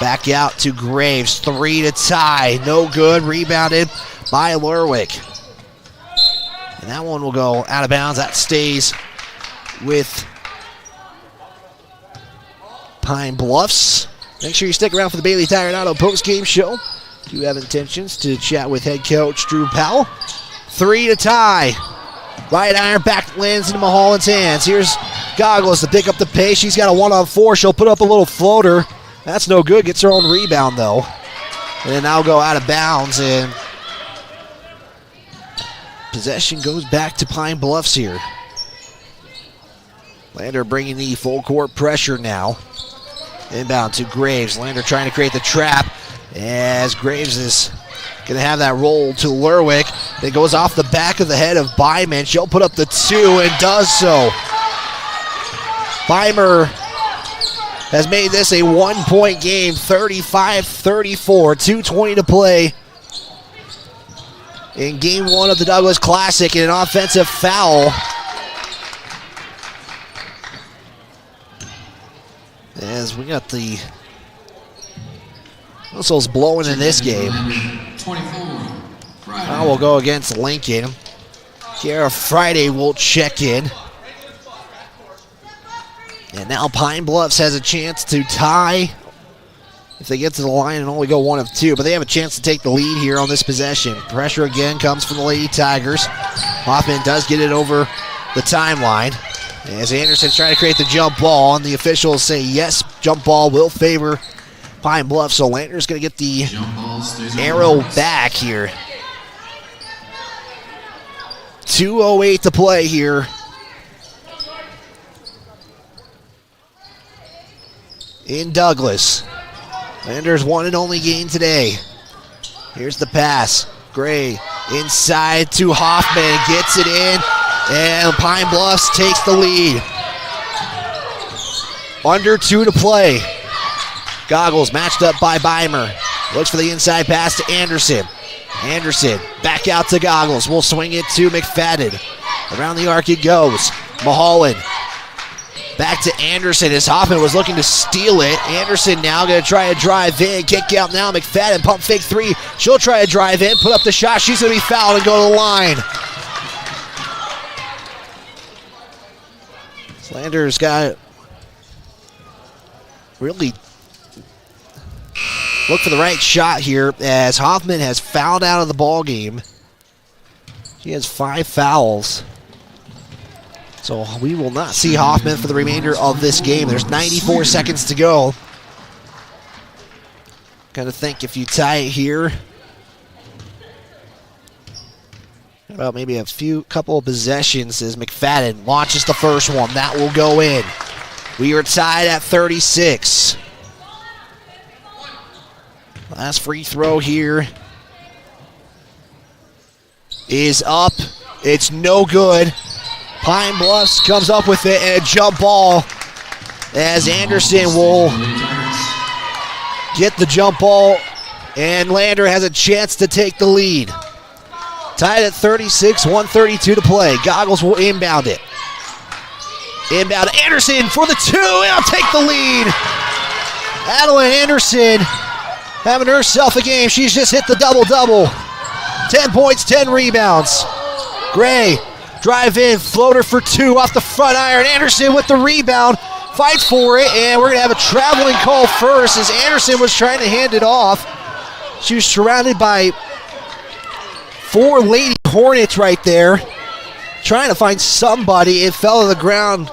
S2: Back out to Graves. 3 to tie. No good. Rebounded by Lerwick. And that one will go out of bounds. That stays with Pine Bluffs. Make sure you stick around for the Bailey Tire and Auto post-game show. Do you have intentions to chat with head coach Drew Powell? 3 to tie. Right iron back lands into Mulholland's hands. Here's Goggles to pick up the pace. She's got a 1-on-4. She'll put up a little floater. That's no good. Gets her own rebound, though. And then that'll go out of bounds, and possession goes back to Pine Bluffs here. Lander bringing the full court pressure now. Inbound to Graves. Lander trying to create the trap as Graves is going to have that roll to Lerwick. It goes off the back of the head of Byman. She'll put up the 2 and does so. Bymer has made this a 1-point game, 35-34, 2:20 to play in Game 1 of the Douglas Classic, and an offensive foul. As we got the whistles blowing in this game. Foul will go against Lincoln. Kiara Friday will check in. And now Pine Bluffs has a chance to tie if they get to the line and only go 1 of 2. But they have a chance to take the lead here on this possession. Pressure again comes from the Lady Tigers. Hoffman does get it over the timeline. As Anderson's trying to create the jump ball, and the officials say yes, jump ball will favor Pine Bluff. So Lander's going to get the arrow back here. 2:08 to play here in Douglas. Lander's one and only game today. Here's the pass. Gray inside to Hoffman, gets it in, and Pine Bluffs takes the lead. Under 2 to play. Goggles matched up by Beimer. Looks for the inside pass to Anderson. Anderson back out to Goggles. Will swing it to McFadden. Around the arc it goes. Mulholland back to Anderson as Hoffman was looking to steal it. Anderson now going to try to drive in. Kick out now. McFadden pump fake 3. She'll try to drive in. Put up the shot. She's going to be fouled and go to the line. Slander's got really look for the right shot here as Hoffman has fouled out of the ball game. She has 5 fouls. So we will not see Hoffman for the remainder of this game. There's 94 seconds to go. Kind of think if you tie it here, about maybe a couple of possessions as McFadden launches the first one. That will go in. We are tied at 36. Last free throw here is up. It's no good. Pine Bluffs comes up with it and a jump ball as Anderson will get the jump ball and Lander has a chance to take the lead. Tied at 36, 1:32 to play. Goggles will inbound it. Inbound Anderson for the 2 and I'll take the lead. Adeline Anderson having herself a game. She's just hit the double-double. 10 points, 10 rebounds. Gray, drive in, floater for 2 off the front iron. Anderson with the rebound, fights for it, and we're going to have a traveling call first as Anderson was trying to hand it off. She was surrounded by 4 Lady Hornets right there, trying to find somebody. It fell to the ground.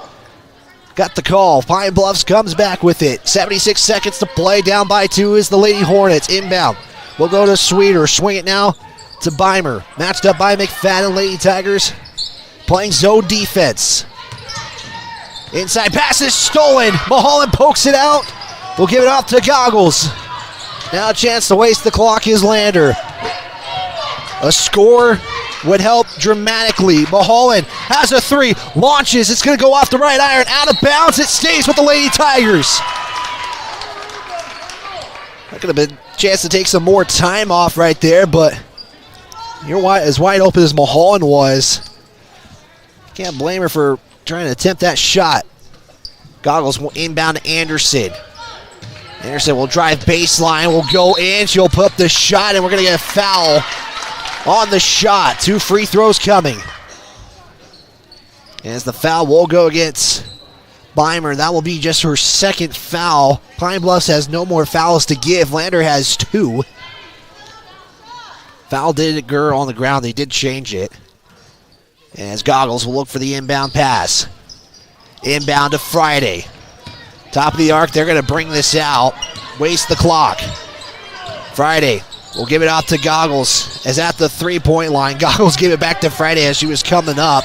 S2: Got the call. Pine Bluffs comes back with it. 76 seconds to play. Down by 2 is the Lady Hornets. Inbound. We'll go to Sweeter. Swing it now to Beimer. Matched up by McFadden. Lady Tigers playing zone defense. Inside pass is stolen. Mulholland pokes it out. We'll give it off to Goggles. Now a chance to waste the clock is Lander. A score would help dramatically. Mulholland has a 3, launches, it's going to go off the right iron, out of bounds, it stays with the Lady Tigers. That could have been a chance to take some more time off right there, but you're as wide open as Mulholland was. Can't blame her for trying to attempt that shot. Goggles will inbound to Anderson. Anderson will drive baseline, will go in, she'll put up the shot, and we're going to get a foul on the shot. 2 free throws coming. As the foul will go against Beimer. That will be just her 2nd foul. Pine Bluffs has no more fouls to give. Lander has 2. Foul did occur on the ground. They did change it. As Goggles will look for the inbound pass. Inbound to Friday. Top of the arc. They're going to bring this out. Waste the clock. Friday will give it out to Goggles as at the 3-point line. Goggles give it back to Friday as she was coming up.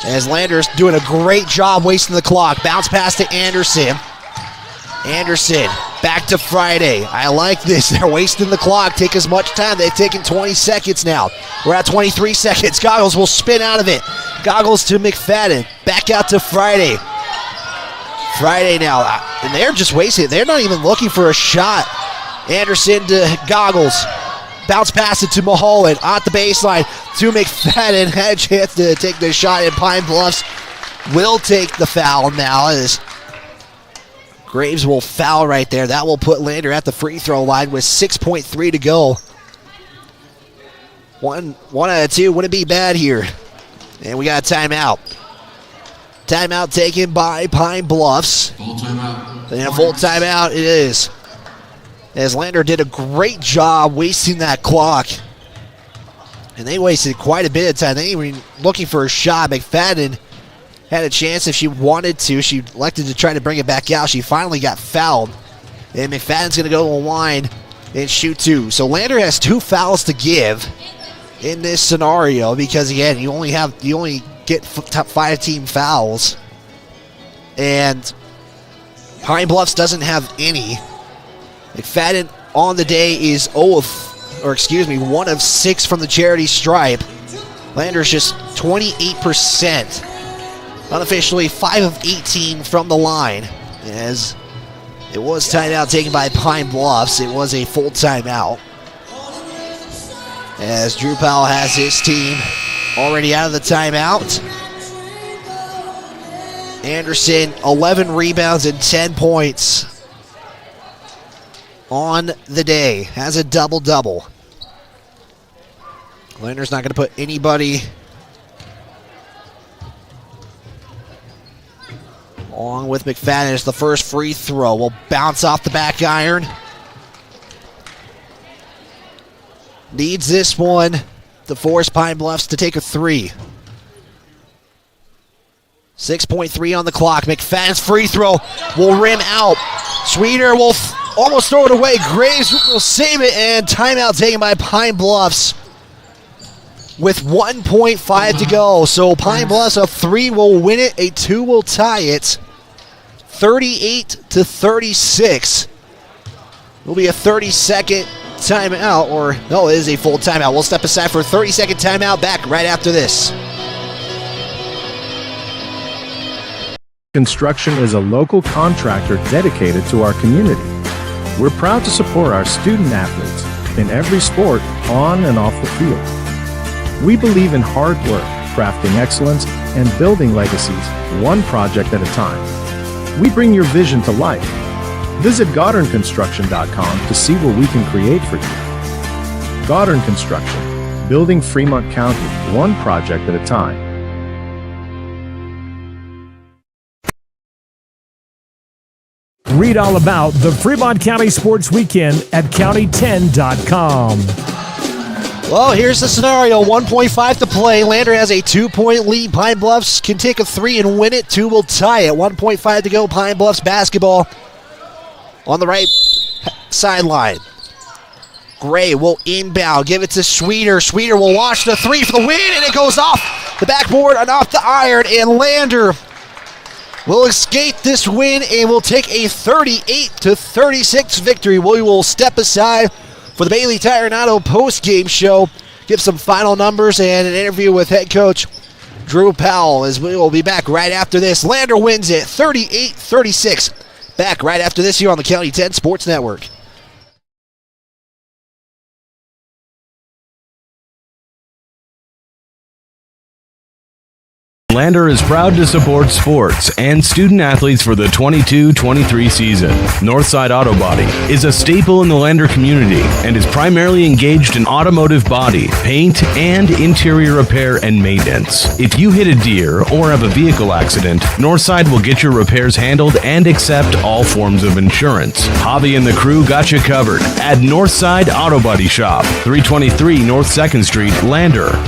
S2: As Lander's doing a great job wasting the clock. Bounce pass to Anderson. Anderson back to Friday. I like this. They're wasting the clock. Take as much time. They've taken 20 seconds now. We're at 23 seconds. Goggles will spin out of it. Goggles to McFadden. Back out to Friday. Friday now. And they're just wasting it. They're not even looking for a shot. Anderson to Goggles. Bounce pass it to Mulholland at the baseline to McFadden. Had a chance to take the shot, and Pine Bluffs will take the foul now as Graves will foul right there. That will put Lander at the free throw line with 6.3 to go. One out of 2 wouldn't be bad here. And we got a timeout. Timeout taken by Pine Bluffs.
S13: Full timeout.
S2: And a full timeout it is. As Lander did a great job wasting that clock. And they wasted quite a bit of time. They ain't even looking for a shot. McFadden had a chance if she wanted to. She elected to try to bring it back out. She finally got fouled. And McFadden's going to go to the line and shoot 2. So Lander has 2 fouls to give in this scenario because, again, you only get top 5 team fouls. And Pine Bluffs doesn't have any. McFadden on the day is 1 of 6 from the charity stripe. Lander's just 28%. Unofficially 5 of 18 from the line, as it was timeout taken by Pine Bluffs. It was a full timeout, as Drew Powell has his team already out of the timeout. Anderson, 11 rebounds and 10 points on the day. Has a double-double. Lander's not going to put anybody along with McFadden. As the first free throw will bounce off the back iron. Needs this one to force Pine Bluffs to take a 3. 6.3 on the clock. McFadden's free throw will rim out. Sweeter will almost throw it away. Graves will save it, and timeout taken by Pine Bluffs with 1.5 to go. So Pine Bluffs, a 3 will win it, a 2 will tie it. 38-36. Will be a 30-second timeout, or no, it is a full timeout. We'll step aside for a 30-second timeout. Back right after this.
S18: Construction is a local contractor dedicated to our community. We're proud to support our student athletes in every sport, on and off the field. We believe in hard work, crafting excellence, and building legacies, one project at a time. We bring your vision to life. Visit GoddardConstruction.com to see what we can create for you. Goddard Construction, building Fremont County, one project at a time.
S5: Read all about the Fremont County Sports Weekend at county10.com.
S2: Well, here's the scenario. 1.5 to play. Lander has a 2-point lead. Pine Bluffs can take a 3 and win it. 2 will tie it. 1.5 to go. Pine Bluffs basketball on the right sideline. Gray will inbound. Give it to Sweeter. Sweeter will launch the 3 for the win, and it goes off the backboard and off the iron, and Lander will escape this win and will take a 38-36 victory. We will step aside for the Bailey Tire and Auto post-game show, give some final numbers and an interview with head coach Drew Powell, as we will be back right after this. Lander wins it 38-36. Back right after this here on the County 10 Sports Network.
S8: Lander is proud to support sports and student athletes for the 22-23 season. Northside Auto Body is a staple in the Lander community and is primarily engaged in automotive body, paint, and interior repair and maintenance. If you hit a deer or have a vehicle accident, Northside will get your repairs handled and accept all forms of insurance. Javi and the crew got you covered at Northside Auto Body Shop, 323 North 2nd Street, Lander.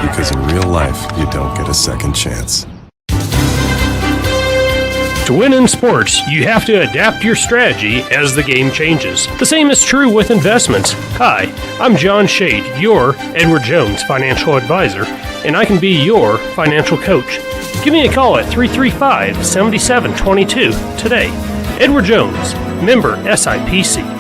S6: Because in real life, you don't get a second chance.
S9: To win in sports, you have to adapt your strategy as the game changes. The same is true with investments. Hi, I'm John Shade, your Edward Jones financial advisor, and I can be your financial coach. Give me a call at 335-7722 today. Edward Jones, member SIPC.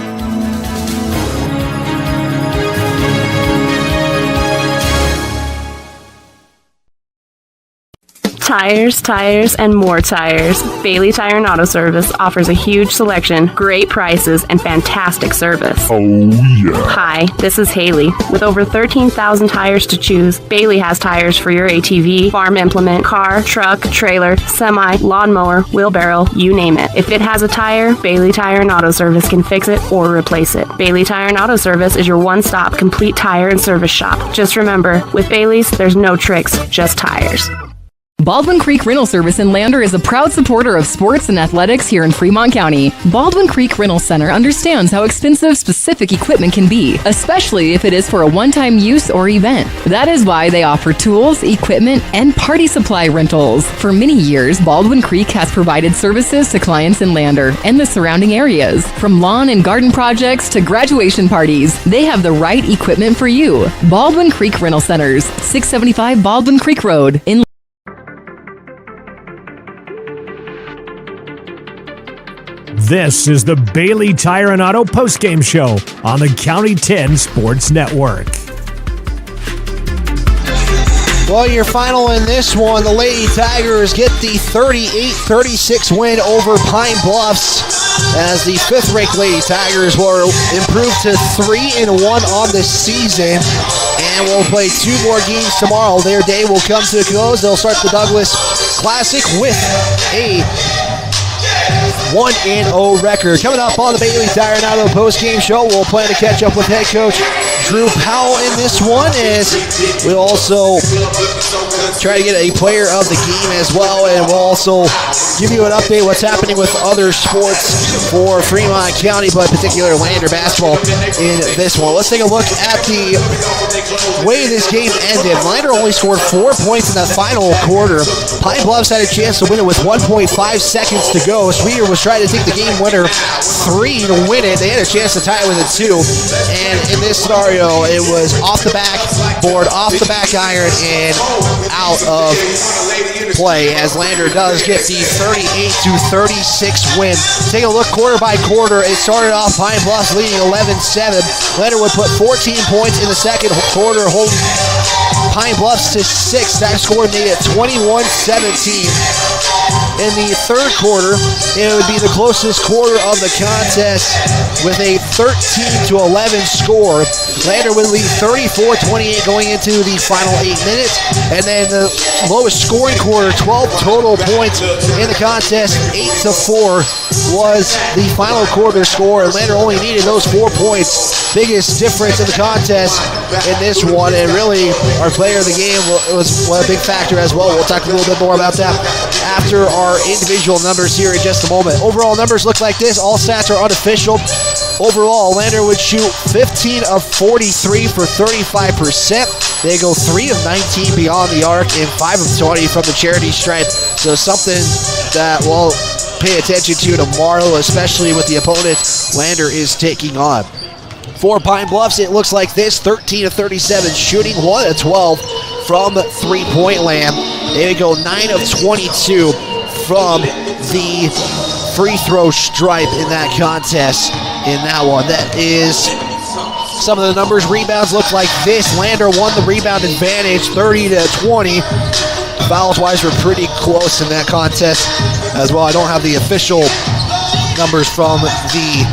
S21: Tires, and more tires. Bailey Tire and Auto Service offers a huge selection, great prices, and fantastic service.
S6: Oh, yeah.
S21: Hi, this is Haley. With over 13,000 tires to choose, Bailey has tires for your ATV, farm implement, car, truck, trailer, semi, lawnmower, wheelbarrow, you name it. If it has a tire, Bailey Tire and Auto Service can fix it or replace it. Bailey Tire and Auto Service is your one-stop complete tire and service shop. Just remember, with Bailey's, there's no tricks, just tires.
S20: Baldwin Creek Rental Service in Lander is a proud supporter of sports and athletics here in Fremont County. Baldwin Creek Rental Center understands how expensive specific equipment can be, especially if it is for a one-time use or event. That is why they offer tools, equipment, and party supply rentals. For many years, Baldwin Creek has provided services to clients in Lander and the surrounding areas. From lawn and garden projects to graduation parties, they have the right equipment for you. Baldwin Creek Rental Centers, 675 Baldwin Creek Road in
S5: This is the Bailey Tire and Auto Postgame Show on the County 10 Sports Network.
S2: Well, your final in this one, the Lady Tigers get the 38-36 win over Pine Bluffs as the fifth-ranked Lady Tigers were improved to 3-1 on the season and will play 2 more games tomorrow. Their day will come to a close. They'll start the Douglas Classic with a 1-0 record. Coming up on the Bailey Tire and Auto Post-Game Show, we'll plan to catch up with head coach Drew Powell in this one, as we'll also try to get a player of the game as well, and we'll also give you an update what's happening with other sports for Fremont County, but in particular Lander basketball in this one. Let's take a look at the way this game ended. Lander only scored 4 points in the final quarter. Pine Bluffs had a chance to win it with 1.5 seconds to go. Sweeter was trying to take the game winner 3 to win it. They had a chance to tie it with a 2, and in this scenario, it was off the backboard, off the back iron, and out of play as Lander does get the 38-36 win. Take a look quarter by quarter. It started off Pine Bluffs leading 11-7. Lander would put 14 points in the second quarter, holding Pine Bluffs to 6. That score made it 21-17. In the third quarter, it would be the closest quarter of the contest with a 13-11 score. Lander would lead 34-28 going into the final 8 minutes, and then the lowest scoring quarter, 12 total points in the contest, 8-4 was the final quarter score, and Lander only needed those 4 points. Biggest difference in the contest in this one, and really our player of the game was a big factor as well. We'll talk a little bit more about that after our individual numbers here in just a moment. Overall numbers look like this. All stats are unofficial. Overall, Lander would shoot 15 of 43 for 35%. They go 3 of 19 beyond the arc and 5 of 20 from the charity stripe. So something that we'll pay attention to tomorrow, especially with the opponent Lander is taking on. For Pine Bluffs, it looks like this: 13 of 37 shooting, 1 of 12 from three-point land. They would go 9 of 22 from the free throw stripe in that contest. In that one, that is some of the numbers. Rebounds look like this. Lander won the rebound advantage, 30-20. Fouls wise, were pretty close in that contest as well. I don't have the official numbers from the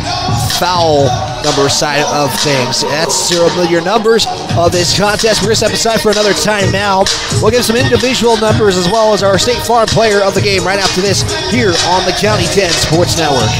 S2: foul number side of things. That's your numbers of this contest. We're going to step aside for another timeout. We'll give some individual numbers as well as our State Farm player of the game right after this here on the County 10 Sports Network.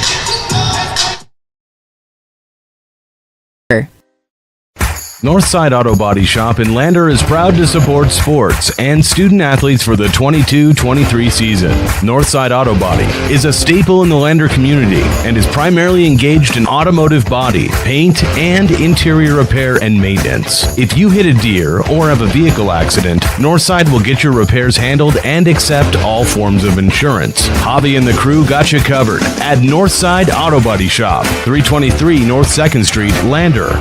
S8: Northside Auto Body Shop in Lander is proud to support sports and student athletes for the 22-23 season. Northside Auto Body is a staple in the Lander community and is primarily engaged in automotive body, paint, and interior repair and maintenance. If you hit a deer or have a vehicle accident, Northside will get your repairs handled and accept all forms of insurance. Hobby and the crew got you covered at Northside Auto Body Shop, 323 North 2nd Street, Lander.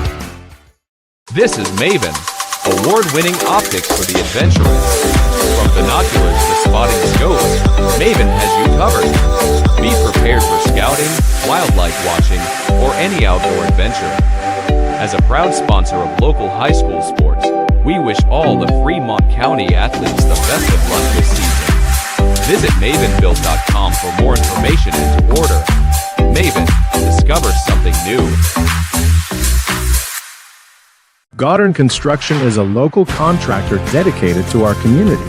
S19: This is Maven, award-winning optics for the adventurous. From binoculars to spotting scopes, Maven has you covered. Be prepared for scouting, wildlife watching, or any outdoor adventure. As a proud sponsor of local high school sports, we wish all the Fremont County athletes the best of luck this season. Visit mavenbuild.com for more information and to order. Maven, discover something new.
S18: Goddard Construction is a local contractor dedicated to our community.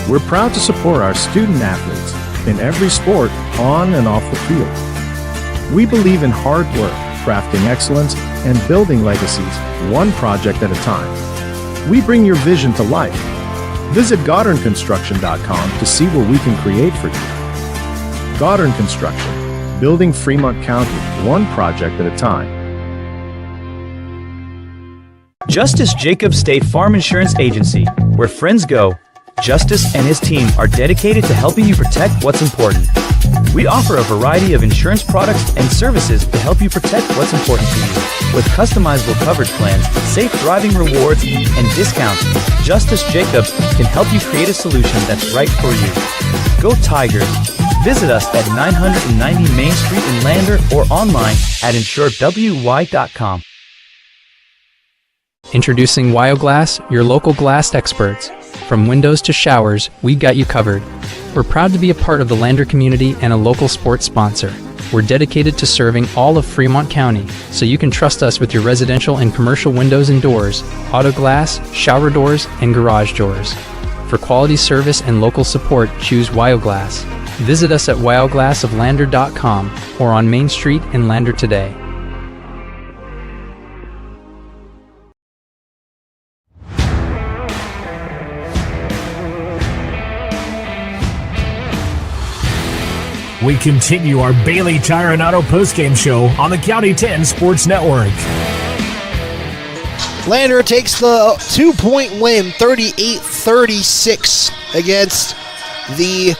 S18: We're proud to support our student athletes in every sport on and off the field. We believe in hard work, crafting excellence, and building legacies one project at a time. We bring your vision to life. Visit GoddardConstruction.com to see what we can create for you. Goddard Construction, building Fremont County, one project at a time.
S7: Justice Jacobs State Farm Insurance Agency, where friends go, Justice and his team are dedicated to helping you protect what's important. We offer a variety of insurance products and services to help you protect what's important to you. With customizable coverage plans, safe driving rewards, and discounts, Justice Jacobs can help you create a solution that's right for you. Go Tigers! Visit us at 990 Main Street in Lander or online at insuredwy.com.
S3: Introducing WyoGlass, your local glass experts. From windows to showers, we've got you covered. We're proud to be a part of the Lander community and a local sports sponsor. We're dedicated to serving all of Fremont County, so you can trust us with your residential and commercial windows and doors, auto glass, shower doors, and garage doors. For quality service and local support, choose WyoGlass. Visit us at wyoglassoflander.com or on Main Street in Lander today.
S5: We continue our Bailey Tire and Auto postgame show on the County 10 Sports Network.
S2: Lander takes the 2-point win, 38-36 against the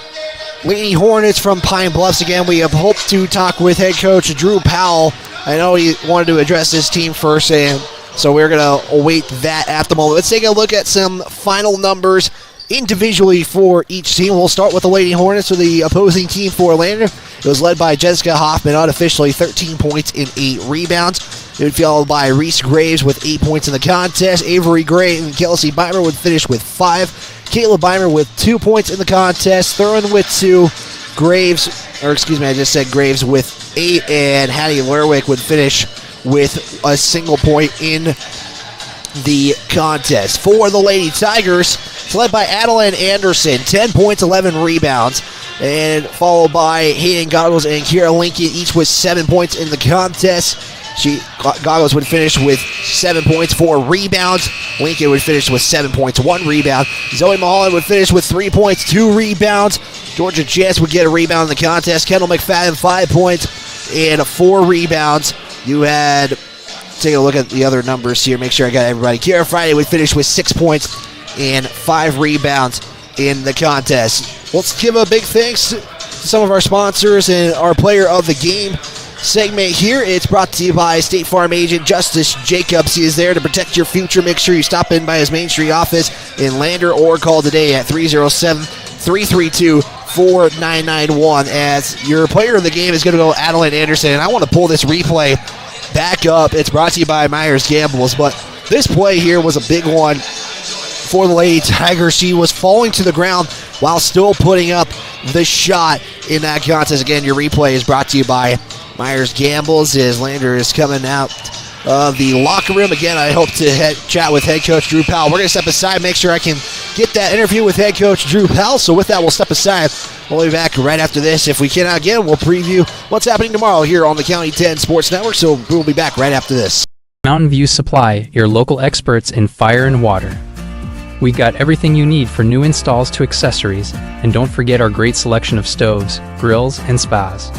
S2: Lady Hornets from Pine Bluffs. Again, we have hoped to talk with head coach Drew Powell. I know he wanted to address his team first, and so we're going to await that at the moment. Let's take a look at some final numbers individually for each team. We'll start with the Lady Hornets, for the opposing team for Lander. It was led by Jessica Hoffman, unofficially 13 points and 8 rebounds. It would be followed by Reese Graves with 8 points in the contest. Avery Gray and Kelsey Beimer would finish with 5. Kayla Beimer with 2 points in the contest. Thurin with 2. Graves with 8. And Hattie Lerwick would finish with a single point in the contest. For the Lady Tigers, it's led by Adeline Anderson, 10 points, 11 rebounds, and followed by Hayden Goggles and Kira Lincoln, each with 7 points in the contest. Goggles would finish with 7 points, 4 rebounds. Lincoln would finish with 7 points, 1 rebound. Zoe Mulholland would finish with 3 points, 2 rebounds. Georgia Chance would get a rebound in the contest. Kendall McFadden, 5 points and 4 rebounds. You had, take a look at the other numbers here, make sure I got everybody. Kiara Friday would finish with 6 points and 5 rebounds in the contest. Let's give a big thanks to some of our sponsors and our player of the game segment here. It's brought to you by State Farm agent Justice Jacobs. He is there to protect your future. Make sure you stop in by his Main Street office in Lander or call today at 307-332-4991. As your player of the game is going to go Adeline Anderson. And I want to pull this replay back up. It's brought to you by Myers Gambles, but this play here was a big one for the Lady Tigers. She was falling to the ground while still putting up the shot in that contest. Again, your replay is brought to you by Myers Gambles as Lander is coming out of the locker room. Again, I hope to chat with head coach Drew Powell. We're going to step aside, make sure I can get that interview with head coach Drew Powell. So with that, we'll step aside. We'll be back right after this. If we can again, we'll preview what's happening tomorrow here on the County 10 Sports Network. So we'll be back right after this.
S3: Mountain View Supply, your local experts in fire and water. We got everything you need for new installs to accessories, and don't forget our great selection of stoves, grills, and spas.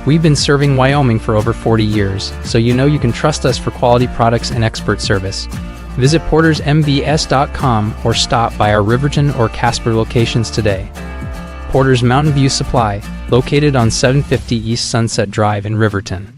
S3: We've been serving Wyoming for over 40 years, so you know you can trust us for quality products and expert service. Visit portersmbs.com or stop by our Riverton or Casper locations today. Porter's Mountain View Supply, located on 750 East Sunset Drive in Riverton.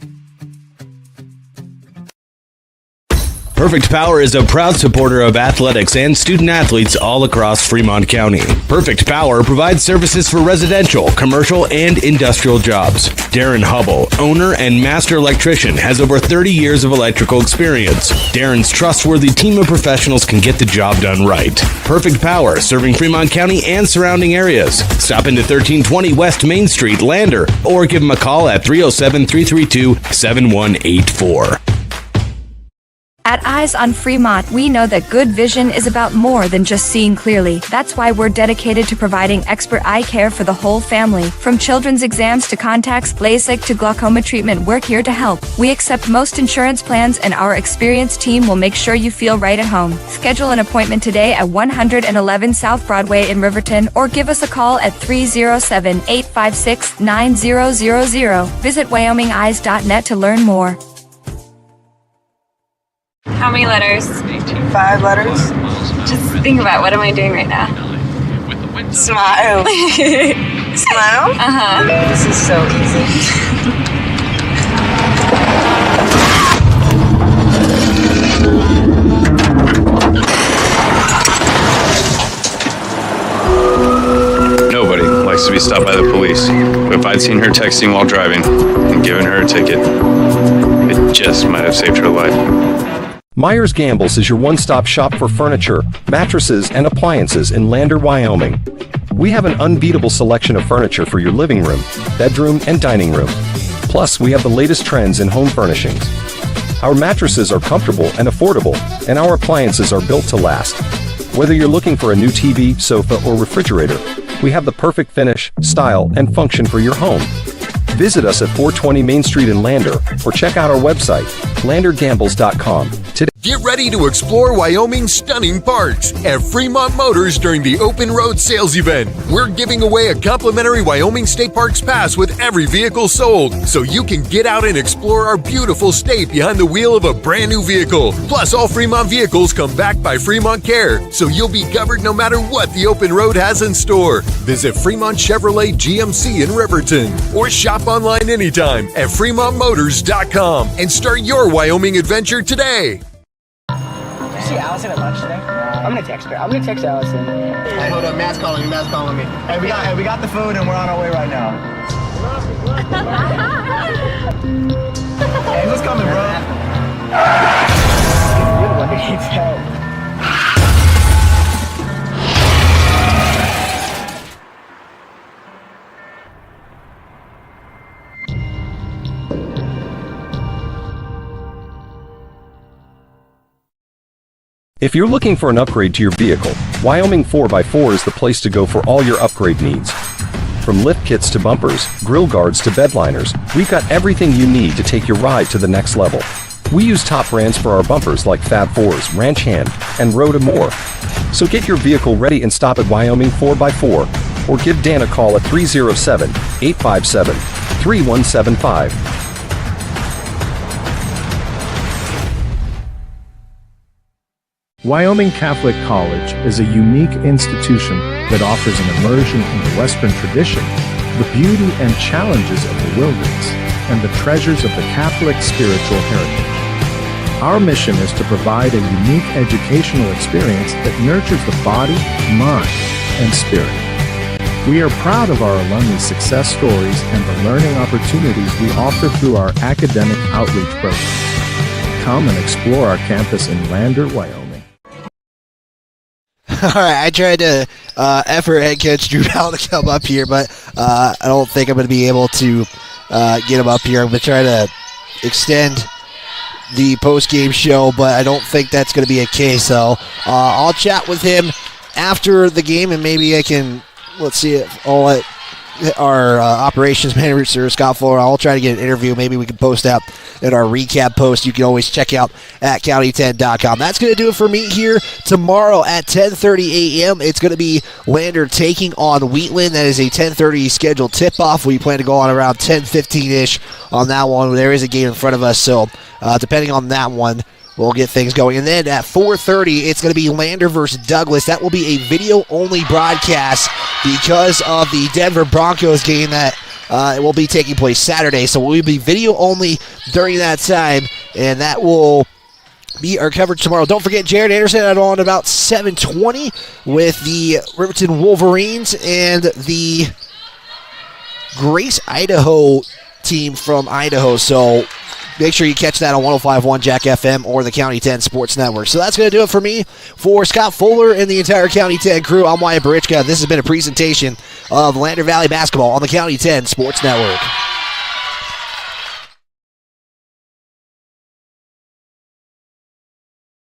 S8: Perfect Power is a proud supporter of athletics and student athletes all across Fremont County. Perfect Power provides services for residential, commercial, and industrial jobs. Darren Hubble, owner and master electrician, has over 30 years of electrical experience. Darren's trustworthy team of professionals can get the job done right. Perfect Power, serving Fremont County and surrounding areas. Stop into 1320 West Main Street, Lander, or give him a call at 307-332-7184.
S1: At Eyes on Fremont, we know that good vision is about more than just seeing clearly. That's why we're dedicated to providing expert eye care for the whole family. From children's exams to contacts, LASIK to glaucoma treatment, we're here to help. We accept most insurance plans, and our experienced team will make sure you feel right at home. Schedule an appointment today at 111 South Broadway in Riverton, or give us a call at 307-856-9000. Visit WyomingEyes.net to learn more.
S10: How many letters?
S11: 5 letters.
S10: Just think about, what am I doing right now?
S11: Smile. Smile?
S10: Uh-huh.
S11: This is so easy.
S12: Nobody likes to be stopped by the police. But if I'd seen her texting while driving and given her a ticket, it just might have saved her life.
S4: Myers Gambles is your one-stop shop for furniture, mattresses, and appliances in Lander, Wyoming. We have an unbeatable selection of furniture for your living room, bedroom, and dining room. Plus, we have the latest trends in home furnishings. Our mattresses are comfortable and affordable, and our appliances are built to last. Whether you're looking for a new TV, sofa, or refrigerator, we have the perfect finish, style, and function for your home. Visit us at 420 Main Street in Lander, or check out our website, landergambles.com. Today.
S14: Get ready to explore Wyoming's stunning parks at Fremont Motors during the Open Road Sales Event. We're giving away a complimentary Wyoming State Parks pass with every vehicle sold, so you can get out and explore our beautiful state behind the wheel of a brand new vehicle. Plus, all Fremont vehicles come back by Fremont Care, so you'll be covered no matter what the open road has in store. Visit Fremont Chevrolet GMC in Riverton, or shop online anytime at FremontMotors.com and start your Wyoming adventure today.
S22: See Allison at lunch today? I'm gonna text her. I'm gonna text Allison. Hey, hold up, Matt's calling me. Hey, we got the food and we're on our way right now. Hey, who's coming, bro? What did he tell?
S4: If you're looking for an upgrade to your vehicle, Wyoming 4x4 is the place to go for all your upgrade needs. From lift kits to bumpers, grill guards to bed liners, we've got everything you need to take your ride to the next level. We use top brands for our bumpers like Fab 4s, Ranch Hand, and Road and more. So get your vehicle ready and stop at Wyoming 4x4, or give Dan a call at 307-857-3175.
S18: Wyoming Catholic College is a unique institution that offers an immersion into Western tradition, the beauty and challenges of the wilderness, and the treasures of the Catholic spiritual heritage. Our mission is to provide a unique educational experience that nurtures the body, mind, and spirit. We are proud of our alumni success stories and the learning opportunities we offer through our academic outreach programs. Come and explore our campus in Lander, Wyoming.
S2: All right, I tried to effort head coach Drew Powell to come up here, but I don't think I'm going to be able to get him up here. I'm going to try to extend the post-game show, but I don't think that's going to be a case. So I'll chat with him after the game, and maybe I can, let's see, I'll let our operations manager, Scott Fuller, I'll try to get an interview. Maybe we can post out in our recap post. You can always check out at county10.com. That's going to do it for me here tomorrow at 10:30 a.m. It's going to be Lander taking on Wheatland. That is a 10:30 scheduled tip-off. We plan to go on around 10:15-ish on that one. There is a game in front of us, so depending on that one, we'll get things going. And then at 4:30, it's going to be Lander versus Douglas. That will be a video-only broadcast because of the Denver Broncos game that it will be taking place Saturday. So we'll be video-only during that time, and that will be our coverage tomorrow. Don't forget Jared Anderson at on about 7:20 with the Riverton Wolverines and the Grace, Idaho team from Idaho. So make sure you catch that on 105.1 Jack FM or the County 10 Sports Network. So that's going to do it for me. For Scott Fuller and the entire County 10 crew, I'm Wyatt Barichka. This has been a presentation of Lander Valley Basketball on the County 10 Sports Network.